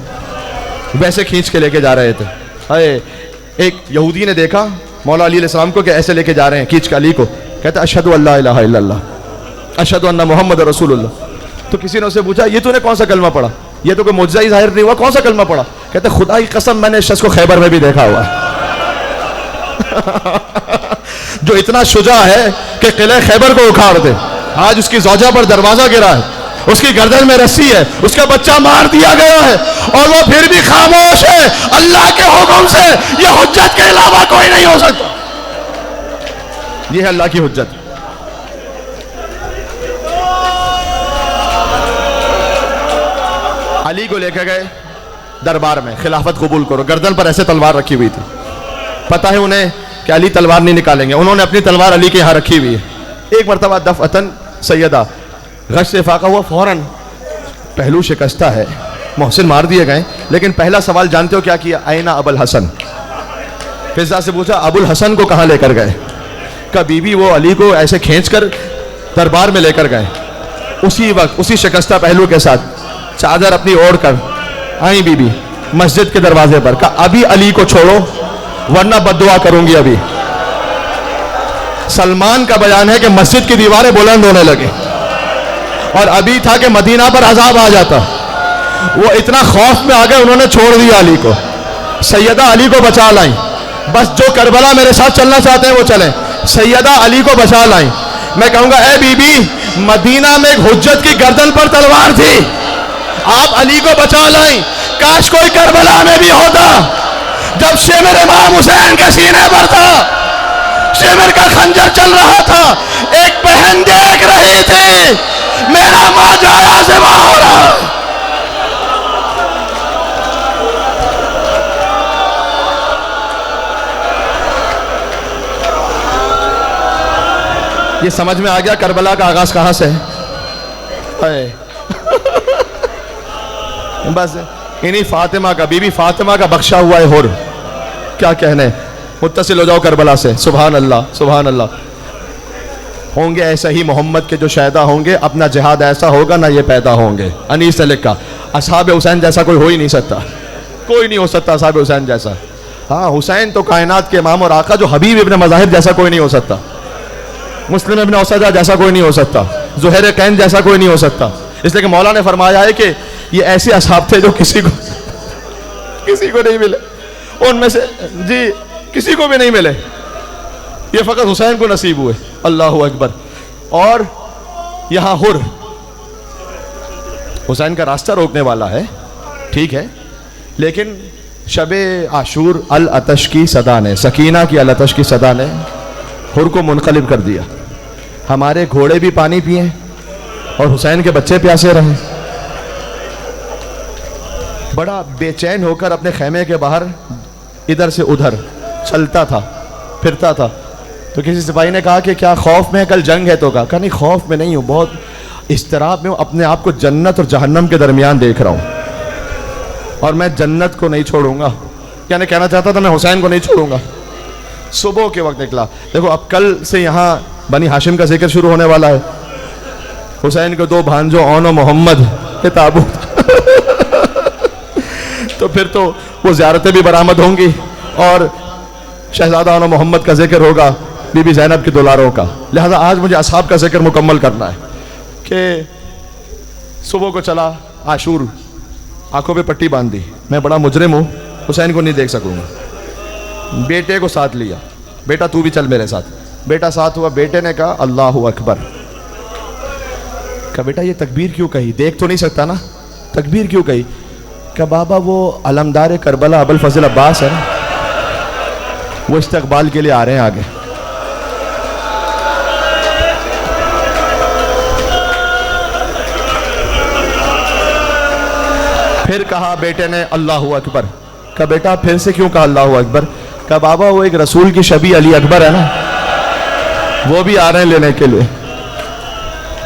ویسے کھینچ کے لے کے جا رہے تھے. ایک یہودی نے دیکھا مولا علی علیہ السلام کو کہ ایسے لے کے جا رہے ہیں کھینچ کے علی کو, کہتا اشہدو ان لا الہ الا اللہ اشہدو ان محمد رسول اللہ. تو کسی نے اسے پوچھا یہ تو نے کون سا کلمہ پڑھا, یہ تو کوئی معجزہ ہی ظاہر نہیں ہوا, کون سا کلمہ پڑھا؟ کہتے خدا کی قسم میں نے اس شخص کو خیبر میں بھی دیکھا ہوا ہے جو اتنا شجاع ہے کہ قلعہ خیبر کو اکھاڑ دے. آج اس کی زوجہ پر دروازہ گرا ہے, اس کی گردن میں رسی ہے, اس کا بچہ مار دیا گیا ہے, اور وہ پھر بھی خاموش ہے. اللہ کے حکم سے یہ حجت کے علاوہ کوئی نہیں ہو سکتا. یہ ہے اللہ کی حجت. علی کو لے کے گئے دربار میں, خلافت قبول کرو. گردن پر ایسے تلوار رکھی ہوئی تھی, پتہ ہے انہیں کہ علی تلوار نہیں نکالیں گے. انہوں نے اپنی تلوار علی کے یہاں رکھی ہوئی ہے. ایک مرتبہ دفعتاً سیدہ غش سے فاقہ ہوا, فوراً پہلو شکستہ ہے, محسن مار دیے گئے. لیکن پہلا سوال جانتے ہو کیا کیا؟ اینا ابو الحسن. فضا سے پوچھا ابو الحسن کو کہاں لے کر گئے؟ کہ بی بی وہ علی کو ایسے کھینچ کر دربار میں لے کر گئے. اسی وقت اسی شکستہ پہلو کے ساتھ چادر اپنی اوڑھ کر آئیں بی بی مسجد کے دروازے پر. کہا ابھی علی کو چھوڑو ورنہ بد دعا کروں گی. ابھی سلمان کا بیان ہے کہ مسجد کی دیواریں بلند ہونے لگے, اور ابھی تھا کہ مدینہ پر عذاب آ جاتا. وہ اتنا خوف میں آ گئے, انہوں نے چھوڑ دیا علی کو. سیدہ علی کو بچا لائیں, بس جو کربلا میرے ساتھ چلنا چاہتے ہیں وہ چلیں. سیدہ علی کو بچا لائیں. میں کہوں گا اے بی بی, مدینہ میں ایک حجت کی گردن پر تلوار تھی, آپ علی کو بچا لائیں. کاش کوئی کربلا میں بھی ہوتا جب شمر امام حسین کے سینے پر تھا, شمر کا خنجر چل رہا تھا, ایک بہن دیکھ رہی تھی میرا ماں جایا زبا ہو رہا. یہ سمجھ میں آ گیا کربلا کا آغاز کہاں سے ہے. بس انہی فاطمہ کا, بی بی فاطمہ کا بخشا ہوا ہے حر. کیا کہنے, متصل ہو جاؤ کربلا سے. سبحان اللہ سبحان اللہ. ہوں گے ایسا ہی محمد کے جو شہداء ہوں گے, اپنا جہاد ایسا ہوگا نہ یہ پیدا ہوں گے. انیس نے لکھا اصحاب حسین جیسا کوئی ہو ہی نہیں سکتا, کوئی نہیں ہو سکتا اصحاب حسین جیسا. ہاں حسین تو کائنات کے امام اور آقا, جو حبیب ابن مظاہر جیسا کوئی نہیں ہو سکتا, مسلم ابن اسدہ جیسا کوئی نہیں ہو سکتا, زہیر قین جیسا کوئی نہیں ہو سکتا. اس لیے کہ مولا نے فرمایا ہے کہ یہ ایسے اصحاب تھے جو کسی کو نہیں ملے, ان میں سے جی کسی کو بھی نہیں ملے, یہ فقط حسین کو نصیب ہوئے. اللہ اکبر. اور یہاں حر حسین کا راستہ روکنے والا ہے, ٹھیک ہے, لیکن شب عاشور العطش کی صدا نے, سکینہ کی العطش کی صدا نے حر کو منقلب کر دیا. ہمارے گھوڑے بھی پانی پیے اور حسین کے بچے پیاسے رہے. بڑا بے چین ہو کر اپنے خیمے کے باہر ادھر سے ادھر چلتا تھا, پھرتا تھا. تو کسی سپاہی نے کہا کہ کیا خوف میں, کل جنگ ہے؟ تو کہا نہیں خوف میں نہیں ہوں, بہت اضطراب میں ہوں, اپنے آپ کو جنت اور جہنم کے درمیان دیکھ رہا ہوں, اور میں جنت کو نہیں چھوڑوں گا. یعنی کہنا چاہتا تھا میں حسین کو نہیں چھوڑوں گا. صبح کے وقت نکلا. دیکھو اب کل سے یہاں بنی ہاشم کا ذکر شروع ہونے والا ہے. حسین کے دو بھانجوں اون و محمد کے تابوت تو پھر تو وہ زیارتیں بھی برآمد ہوں گی, اور شہزادہ اون و محمد کا ذکر ہوگا, بی بی زینب کے دولاروں کا. لہذا آج مجھے اصحاب کا ذکر مکمل کرنا ہے. کہ صبح کو چلا عاشور, آنکھوں پہ پٹی باندھ دی, میں بڑا مجرم ہوں, حسین کو نہیں دیکھ سکوں گا. بیٹے کو ساتھ لیا, بیٹا تو بھی چل میرے ساتھ. بیٹا ساتھ ہوا. بیٹے نے کہا اللہ اکبر. کہا بیٹا یہ تکبیر کیوں کہی, دیکھ تو نہیں سکتا نا, تکبیر کیوں کہی؟ کہ بابا وہ علمدار کربلا ابو الفضل عباس ہے نا, وہ استقبال کے لیے آ رہے ہیں آگے. پھر کہا بیٹے نے اللہ اکبر. کہا بیٹا پھر سے کیوں کہا اللہ اکبر؟ کہا بابا وہ ایک رسول کی شبیہ علی اکبر ہے نا, وہ بھی آ رہے ہیں لینے کے لیے.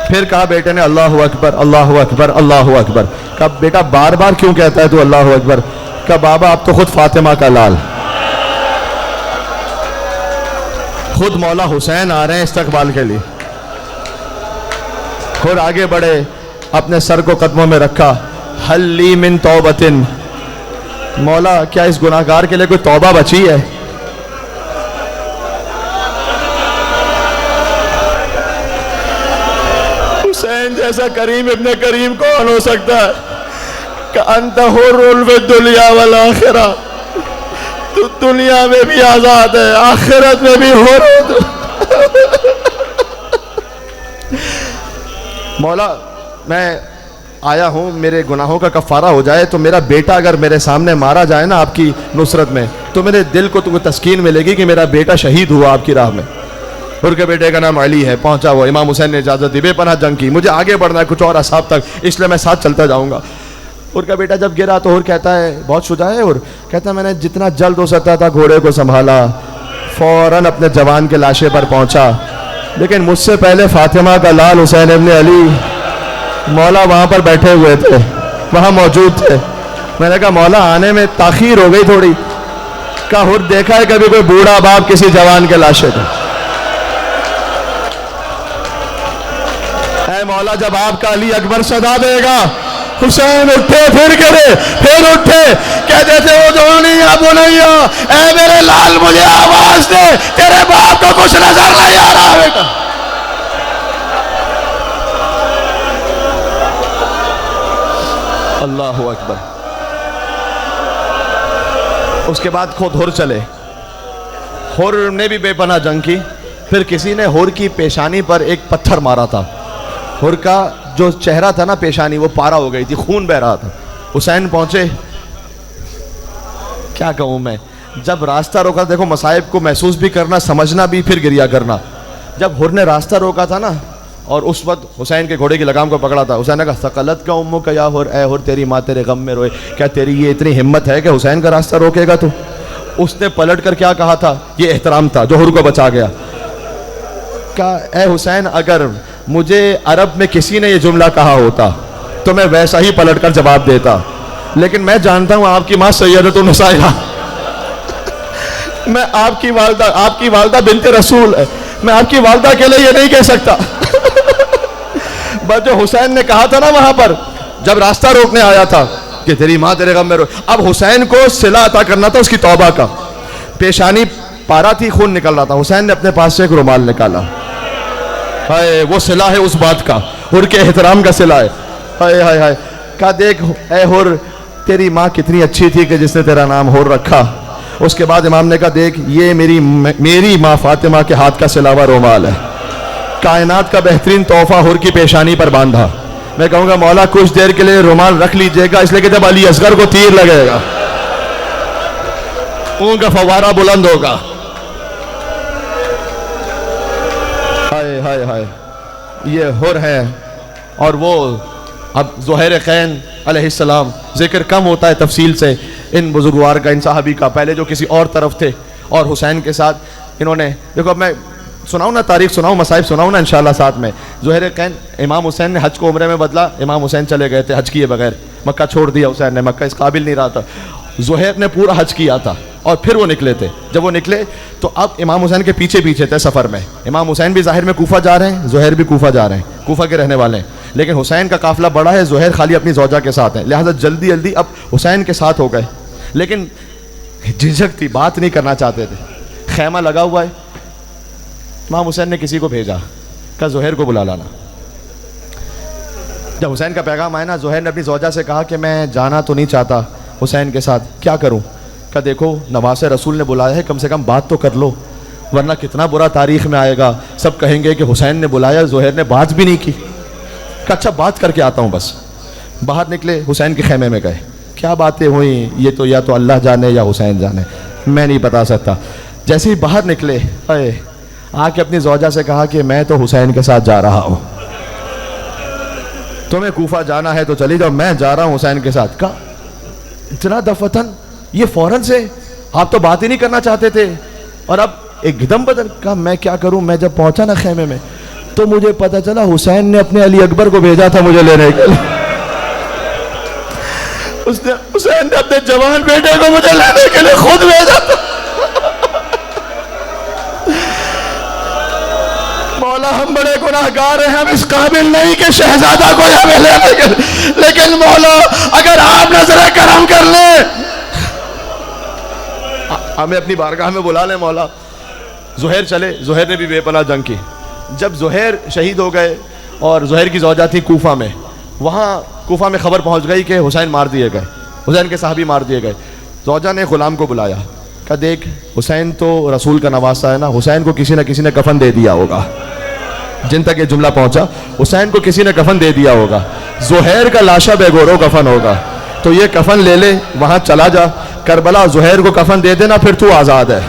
پھر کہا بیٹے نے اللہ اکبر اللہ اکبر اللہ اکبر. کہا بیٹا بار بار کیوں کہتا ہے تو اللہ اکبر؟ کہا بابا اب تو خود فاطمہ کا لال, خود مولا حسین آ رہے ہیں استقبال کے لیے. اور آگے بڑھے, اپنے سر کو قدموں میں رکھا, حل لی من توبتن مولا کیا اس گناہگار کے لیے کوئی توبہ بچی ہے؟ حسین جیسا کریم ابن کریم کون ہو سکتا ہے؟ کہ انت حر فی الدنیا والآخرہ، تو دنیا میں بھی آزاد ہے، آخرت میں بھی حر ہو۔ مولا میں آیا ہوں میرے گناہوں کا کفارہ ہو جائے تو میرا بیٹا اگر میرے سامنے مارا جائے نا آپ کی نصرت میں تو میرے دل کو تمہیں تسکین ملے گی کہ میرا بیٹا شہید ہوا آپ کی راہ میں۔ ان کے بیٹے کا نام علی ہے، پہنچا وہ، امام حسین نے اجازت دی، بے پناہ جنگ کی، مجھے آگے بڑھنا ہے کچھ اور اصحاب تک، اس لیے میں ساتھ چلتا جاؤں گا۔ ان کا بیٹا جب گرا تو اور کہتا ہے، بہت شجاع ہے، اور کہتا ہے میں نے جتنا جلد ہو سکتا تھا گھوڑے کو سنبھالا، فوراً اپنے جوان کے لاشے پر پہنچا، لیکن مجھ سے پہلے فاطمہ کا لال حسین ابن علی مولا وہاں پر بیٹھے ہوئے تھے، وہاں موجود تھے۔ میں نے کہا مولا آنے میں تاخیر ہو گئی تھوڑی، کہا ہر دیکھا ہے کبھی کوئی بوڑھا باپ کسی جوان کے لاشے کو؟ اے مولا جب آپ کا علی اکبر صدا دے گا، حسین اٹھے پھر گرے پھر اٹھے، کہتے تھے وہ جوانی یا بنیا، اے میرے لال مجھے آواز دے، تیرے باپ کو کچھ نظر نہیں آ رہا بیٹا۔ اللہ اکبر۔ اس کے بعد خود ہر چلے، ہر نے بھی بے پناہ جنگ کی، پھر کسی نے ہر کی پیشانی پر ایک پتھر مارا تھا، ہر کا جو چہرہ تھا نا پیشانی وہ پارا ہو گئی تھی، خون بہ رہا تھا۔ حسین پہنچے، کیا کہوں میں، جب راستہ روکا، دیکھو مصائب کو محسوس بھی کرنا، سمجھنا بھی، پھر گریا کرنا۔ جب ہر نے راستہ روکا تھا نا اور اس وقت حسین کے گھوڑے کی لگام کو پکڑا تھا، حسین نے کہا ثقلت کا امو کا یا ہر، اے ہر تیری ماں تیرے غم میں روئے، کیا تیری یہ اتنی ہمت ہے کہ حسین کا راستہ روکے گا تو؟ اس نے پلٹ کر کیا کہا تھا، یہ احترام تھا جو ہر کو بچا گیا، کہا اے حسین اگر مجھے عرب میں کسی نے یہ جملہ کہا ہوتا تو میں ویسا ہی پلٹ کر جواب دیتا، لیکن میں جانتا ہوں آپ کی ماں سیدۃ النساء، میں آپ کی والدہ بنت رسول ہے، میں آپ کی والدہ کے لیے یہ نہیں کہہ سکتا۔ بس جو حسین نے کہا تھا نا وہاں پر جب راستہ روکنے آیا تھا کہ تیری ماں تیرے غم میں روئے، اب حسین کو صلہ عطا کرنا تھا اس کی توبہ کا، پیشانی پارا تھی، خون نکل رہا تھا، حسین نے اپنے پاس سے ایک رومال نکالا، ہائے وہ صلہ ہے اس بات کا، ہر کے احترام کا صلہ ہے، ہائے ہائے ہائے، کہا دیکھ اے ہر تیری ماں کتنی اچھی تھی کہ جس نے تیرا نام ہر رکھا۔ اس کے بعد امام نے کہا دیکھ یہ میری ماں فاطمہ کے ہاتھ کا سلا ہوا رومال ہے، کائنات کا بہترین تحفہ ہر کی پیشانی پر باندھا۔ میں کہوں گا مولا کچھ دیر کے لیے رومال رکھ لیجئے گا، اس لیے کہ جب علی اصغر کو تیر لگے گا خون کا فوارہ بلند ہوگا۔ ہائے ہائے ہائے، یہ ہر ہے، اور وہ اب زہیر خین علیہ السلام، ذکر کم ہوتا ہے تفصیل سے ان بزرگوار کا، ان صحابی کا، پہلے جو کسی اور طرف تھے اور حسین کے ساتھ انہوں نے، دیکھو اب میں سناؤں نا تاریخ سناؤں، مصائب سناؤں نا انشاءاللہ ساتھ میں۔ زہیر خین، امام حسین نے حج کو عمرے میں بدلا، امام حسین چلے گئے تھے حج کیے بغیر، مکہ چھوڑ دیا حسین نے، مکہ اس قابل نہیں رہا تھا، زہیر نے پورا حج کیا تھا اور پھر وہ نکلے تھے۔ جب وہ نکلے تو اب امام حسین کے پیچھے پیچھے تھے سفر میں، امام حسین بھی ظاہر میں کوفہ جا رہے ہیں، زہیر بھی کوفہ جا رہے ہیں، کوفہ کے رہنے والے ہیں، لیکن حسین کا قافلہ بڑا ہے، زہیر خالی اپنی زوجہ کے ساتھ ہیں، لہٰذا جلدی جلدی اب حسین کے ساتھ ہو گئے، لیکن جھجک تھی، بات نہیں کرنا چاہتے تھے۔ خیمہ لگا ہوا ہے، امام حسین نے کسی کو بھیجا، کہا زہیر کو بلا لانا۔ جب حسین کا پیغام آیا نا، زہیر نے اپنی زوجہ سے کہا کہ میں جانا تو نہیں چاہتا حسین کے ساتھ، کیا کروں؟ کہا دیکھو نواز رسول نے بلایا ہے، کم سے کم بات تو کر لو، ورنہ کتنا برا تاریخ میں آئے گا، سب کہیں گے کہ حسین نے بلایا، زہیر نے بات بھی نہیں کی۔ کہا اچھا بات کر کے آتا ہوں بس۔ باہر نکلے، حسین کے خیمے میں گئے، کیا باتیں ہوئیں یہ تو یا تو اللہ جانے یا حسین جانے، میں نہیں بتا سکتا۔ جیسے ہی باہر نکلے، آ کے اپنی زوجہ سے کہا کہ میں تو حسین کے ساتھ جا رہا ہوں، تمہیں کوفہ جانا ہے تو چلی جاؤ، میں جا رہا ہوں حسین کے ساتھ۔ کہا اتنا دفتن، یہ فوراً سے، آپ تو بات ہی نہیں کرنا چاہتے تھے اور اب ایک دم بدل۔ کہا میں کیا کروں، میں جب پہنچا نا خیمے میں تو مجھے پتا چلا حسین نے اپنے علی اکبر کو بھیجا تھا مجھے لینے کے لیے، حسین نے اپنے جوان بیٹے کو مجھے لینے کے لیے خود بھیجا تھا۔ مولا ہم بڑے گناہگار ہیں، ہم اس قابل نہیں کہ شہزادہ کو ہمیں لینے کے لیے، لیکن مولا اگر آپ نظر کرم کر لیں ہمیں اپنی بارگاہ میں بلا لیں مولا. زہیر چلے, زہیر نے بھی بے پناہ جنگ کی. جب زہیر شہید ہو گئے اور زہیر کی زوجہ تھی کوفہ میں, وہاں کوفہ میں خبر پہنچ گئی کہ حسین مار دیے گئے, حسین کے صحابی مار دیے گئے. زوجہ نے غلام کو بلایا, کہا دیکھ حسین تو رسول کا نواسہ ہے نا, حسین کو کسی نہ کسی نے کفن دے دیا ہوگا. جن تک یہ جملہ پہنچا, حسین کو کسی نے کفن دے دیا ہوگا, زہیر کا لاشا بے گورو کفن ہوگا, تو یہ کفن لے لے, وہاں چلا جا کربلا, زہیر کو کفن دے دینا, پھر تو آزاد ہے.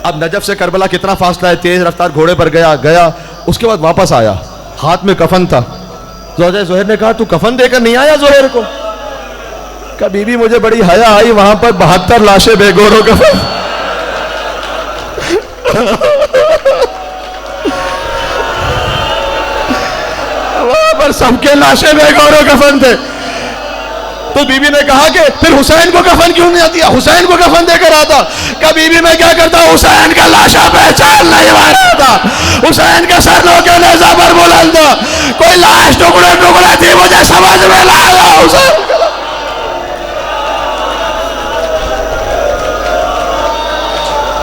اب نجف سے کربلا کتنا فاصلہ ہے, تیز رفتار گھوڑے پر گیا, اس کے بعد واپس آیا, ہاتھ میں کفن تھا. زوجہ زہیر نے کہا تو کفن دے کر نہیں آیا زہیر کو؟ کہا بی بی مجھے بڑی حیا آئی, وہاں پر 72 لاشیں بے گورو کفن. وہاں پر سب کے لاشیں بے گورو کفن تھے. تو بی بی نے کہا کہ پھر حسین کو کفن کیوں نہیں دیا, حسین کو کفن دے کر آتا. کہ بی بی میں کیا کرتا, حسین کا لاشا پہچان نہیں مارا تھا, حسین کا سر لو کے نیزہ پر بلند تھا, کوئی لاش ٹکڑے ٹکڑے تھی, مجھے سمجھ میں نہ آیا حسین.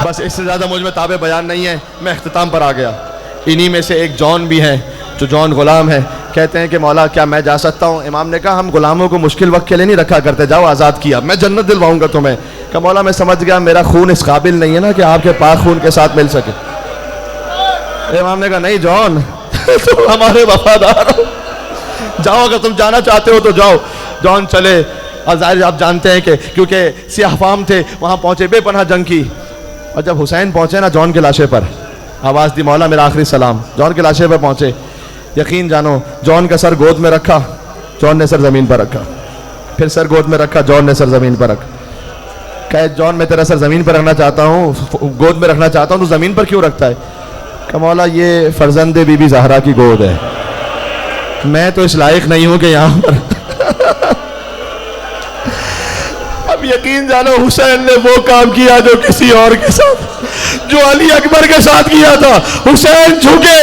بس اس سے زیادہ مجھ میں تابع بیان نہیں ہے, میں اختتام پر آ گیا. انہی میں سے ایک جون بھی ہیں, جو جون غلام ہے, کہتے ہیں کہ مولا کیا میں جا سکتا ہوں؟ امام نے کہا ہم غلاموں کو مشکل وقت کے لیے نہیں رکھا کرتے, جاؤ آزاد کیا, میں جنت دلواؤں گا تمہیں. کہ مولا میں سمجھ گیا میرا خون اس قابل نہیں ہے نا کہ آپ کے پاک خون کے ساتھ مل سکے. امام نے کہا نہیں جون, تم ہمارے وفادار ہو, جاؤ, اگر تم جانا چاہتے ہو تو جاؤ. جون چلے, اور ظاہر آپ جانتے ہیں کہ کیونکہ سیاہ فام تھے, وہاں پہنچے, بے پناہ جنگ کی. اور جب حسین پہنچے نا جون کے لاشے پر, آواز دی مولا میرا آخری سلام. جون کے لاشے پر پہنچے, یقین جانو جون کا سر گود میں رکھا, جون نے سر زمین پر رکھا, پھر سر گود میں رکھا, جون نے سر زمین پر رکھا. کہے جون میں تیرا سر زمین پر رکھنا چاہتا ہوں, گود میں رکھنا چاہتا ہوں, تو زمین پر کیوں رکھتا ہے؟ کہ مولا یہ فرزند بی بی زہرا کی گود ہے, میں تو اس لائق نہیں ہوں کہ یہاں پر. اب یقین جانو حسین نے وہ کام کیا جو کسی اور کے ساتھ, جو علی اکبر کے ساتھ کیا تھا. حسین جھکے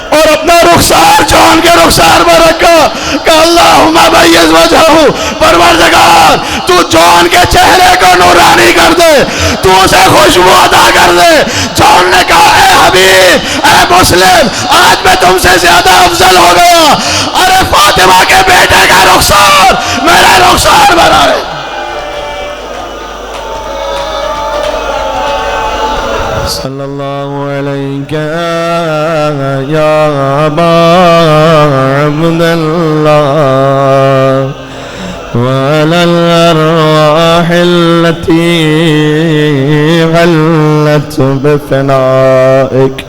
اور اپنا رخسار جون کے رخسار پر رکھا کہ اللہم بیض وجہہ, پروردگار تو جون کے چہرے کو نورانی کر دے, تو اسے خوشبو عطا کر دے. جون نے کہا اے حبیب, اے مسلم, آج میں تم سے زیادہ افضل ہو گیا, ارے فاطمہ کے بیٹے کا رخسار میرا رخسار بنا ہے. صلی اللہ علیہ یا ابا عبداللہ وعلی الارواح التي غلت بفنائک.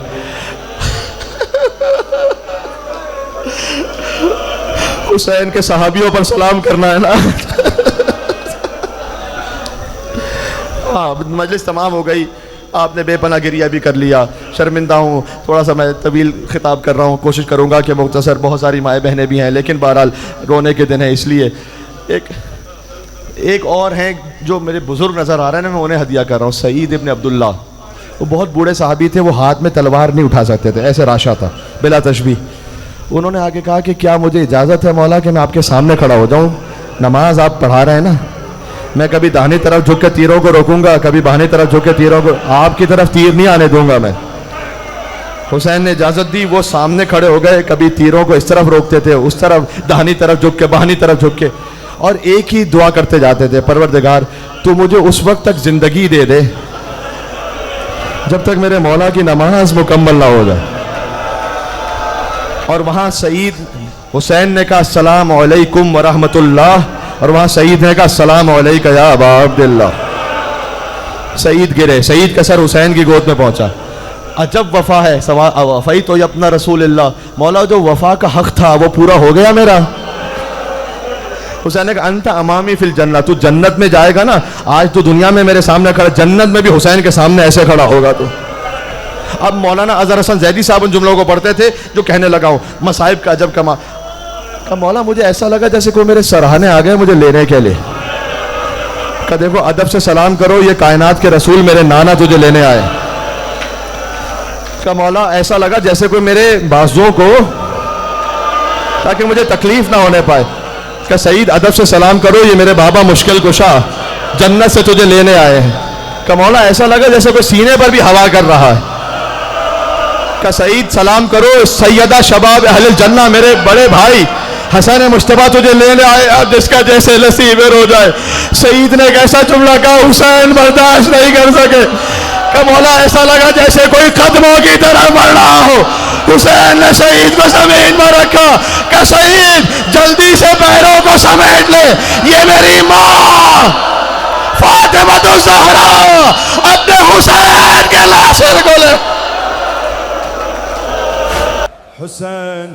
حسین کے صحابیوں پر سلام کرنا ہے نا. مجلس تمام ہو گئی, آپ نے بے پناہ گریہ بھی کر لیا. شرمندہ ہوں, تھوڑا سا میں طویل خطاب کر رہا ہوں, کوشش کروں گا کہ مختصر, بہت ساری مائیں بہنیں بھی ہیں, لیکن بہرحال رونے کے دن ہے, اس لیے ایک اور ہیں جو میرے بزرگ نظر آ رہے ہیں نا, میں انہیں ہدیہ کر رہا ہوں. سعید ابن عبداللہ, وہ بہت بوڑھے صحابی تھے, وہ ہاتھ میں تلوار نہیں اٹھا سکتے تھے, ایسے راشا تھا بلا تشبیہ. انہوں نے آگے کہا کہ کیا مجھے اجازت ہے مولا کہ میں آپ کے سامنے کھڑا ہو جاؤں؟ نماز آپ پڑھا رہے ہیں نا, میں کبھی داہنی طرف جھک کے تیروں کو روکوں گا, کبھی بائیں طرف جھک کے تیروں کو, آپ کی طرف تیر نہیں آنے دوں گا میں. حسین نے اجازت دی, وہ سامنے کھڑے ہو گئے, کبھی تیروں کو اس طرف روکتے تھے, اس طرف, داہنی طرف جھک کے, بائیں طرف جھک کے, اور ایک ہی دعا کرتے جاتے تھے, پروردگار تو مجھے اس وقت تک زندگی دے دے جب تک میرے مولا کی نماز مکمل نہ ہو جائے. اور وہاں سعید حسین نے کہا السلام علیکم ورحمۃ اللہ, اور وہاں سعید نے کہا السلام علیکہ یا ابا عبداللہ. سعید گرے, سعید کا سر حسین کی گود میں پہنچا. عجب وفا ہے, وفائی تو اپنا رسول اللہ. مولا جو وفا کا حق تھا وہ پورا ہو گیا میرا. حسین نے کہا انت امامی فی الجنہ, تو جنت میں جائے گا نا, آج تو دنیا میں میرے سامنے کھڑا, جنت میں بھی حسین کے سامنے ایسے کھڑا ہوگا. تو اب مولانا اظہر حسن زیدی صاحب ان جملوں کو پڑھتے تھے جو کہنے لگا ہوں, مصائب کا عجب کما. کہ مولا مجھے ایسا لگا جیسے کوئی میرے سرہانے آ گئے مجھے لینے کے لیے. کہ دیکھو ادب سے سلام کرو, یہ کائنات کے رسول میرے نانا تجھے لینے آئے. کہ مولا ایسا لگا جیسے کوئی میرے بازوؤں کو, تاکہ مجھے تکلیف نہ ہونے پائے. کہ سعید ادب سے سلام کرو, یہ میرے بابا مشکل کشا جنت سے تجھے لینے آئے ہیں. کہ مولا ایسا لگا جیسے کوئی سینے پر بھی ہوا کر رہا ہے. کہ سعید سلام کرو سیدہ شباب اہل الجنہ میرے بڑے بھائی حسن مصطفیٰ تجھے لینے آئے جس کا جیسے نصیب ہو جائے. سعید نے ایک ایسا جملہ کہا حسین برداشت نہیں کر سکے. کہ مولا ایسا لگا جیسے کوئی قدموں کی طرح بڑھ رہا ہو. حسین نے سعید کو زمین پر رکھا کہ سعید جلدی سے پیروں کو سمیٹ لے, یہ میری ماں فاطمہ الزہرا اپنے حسین کے ناصر کو لے. حسین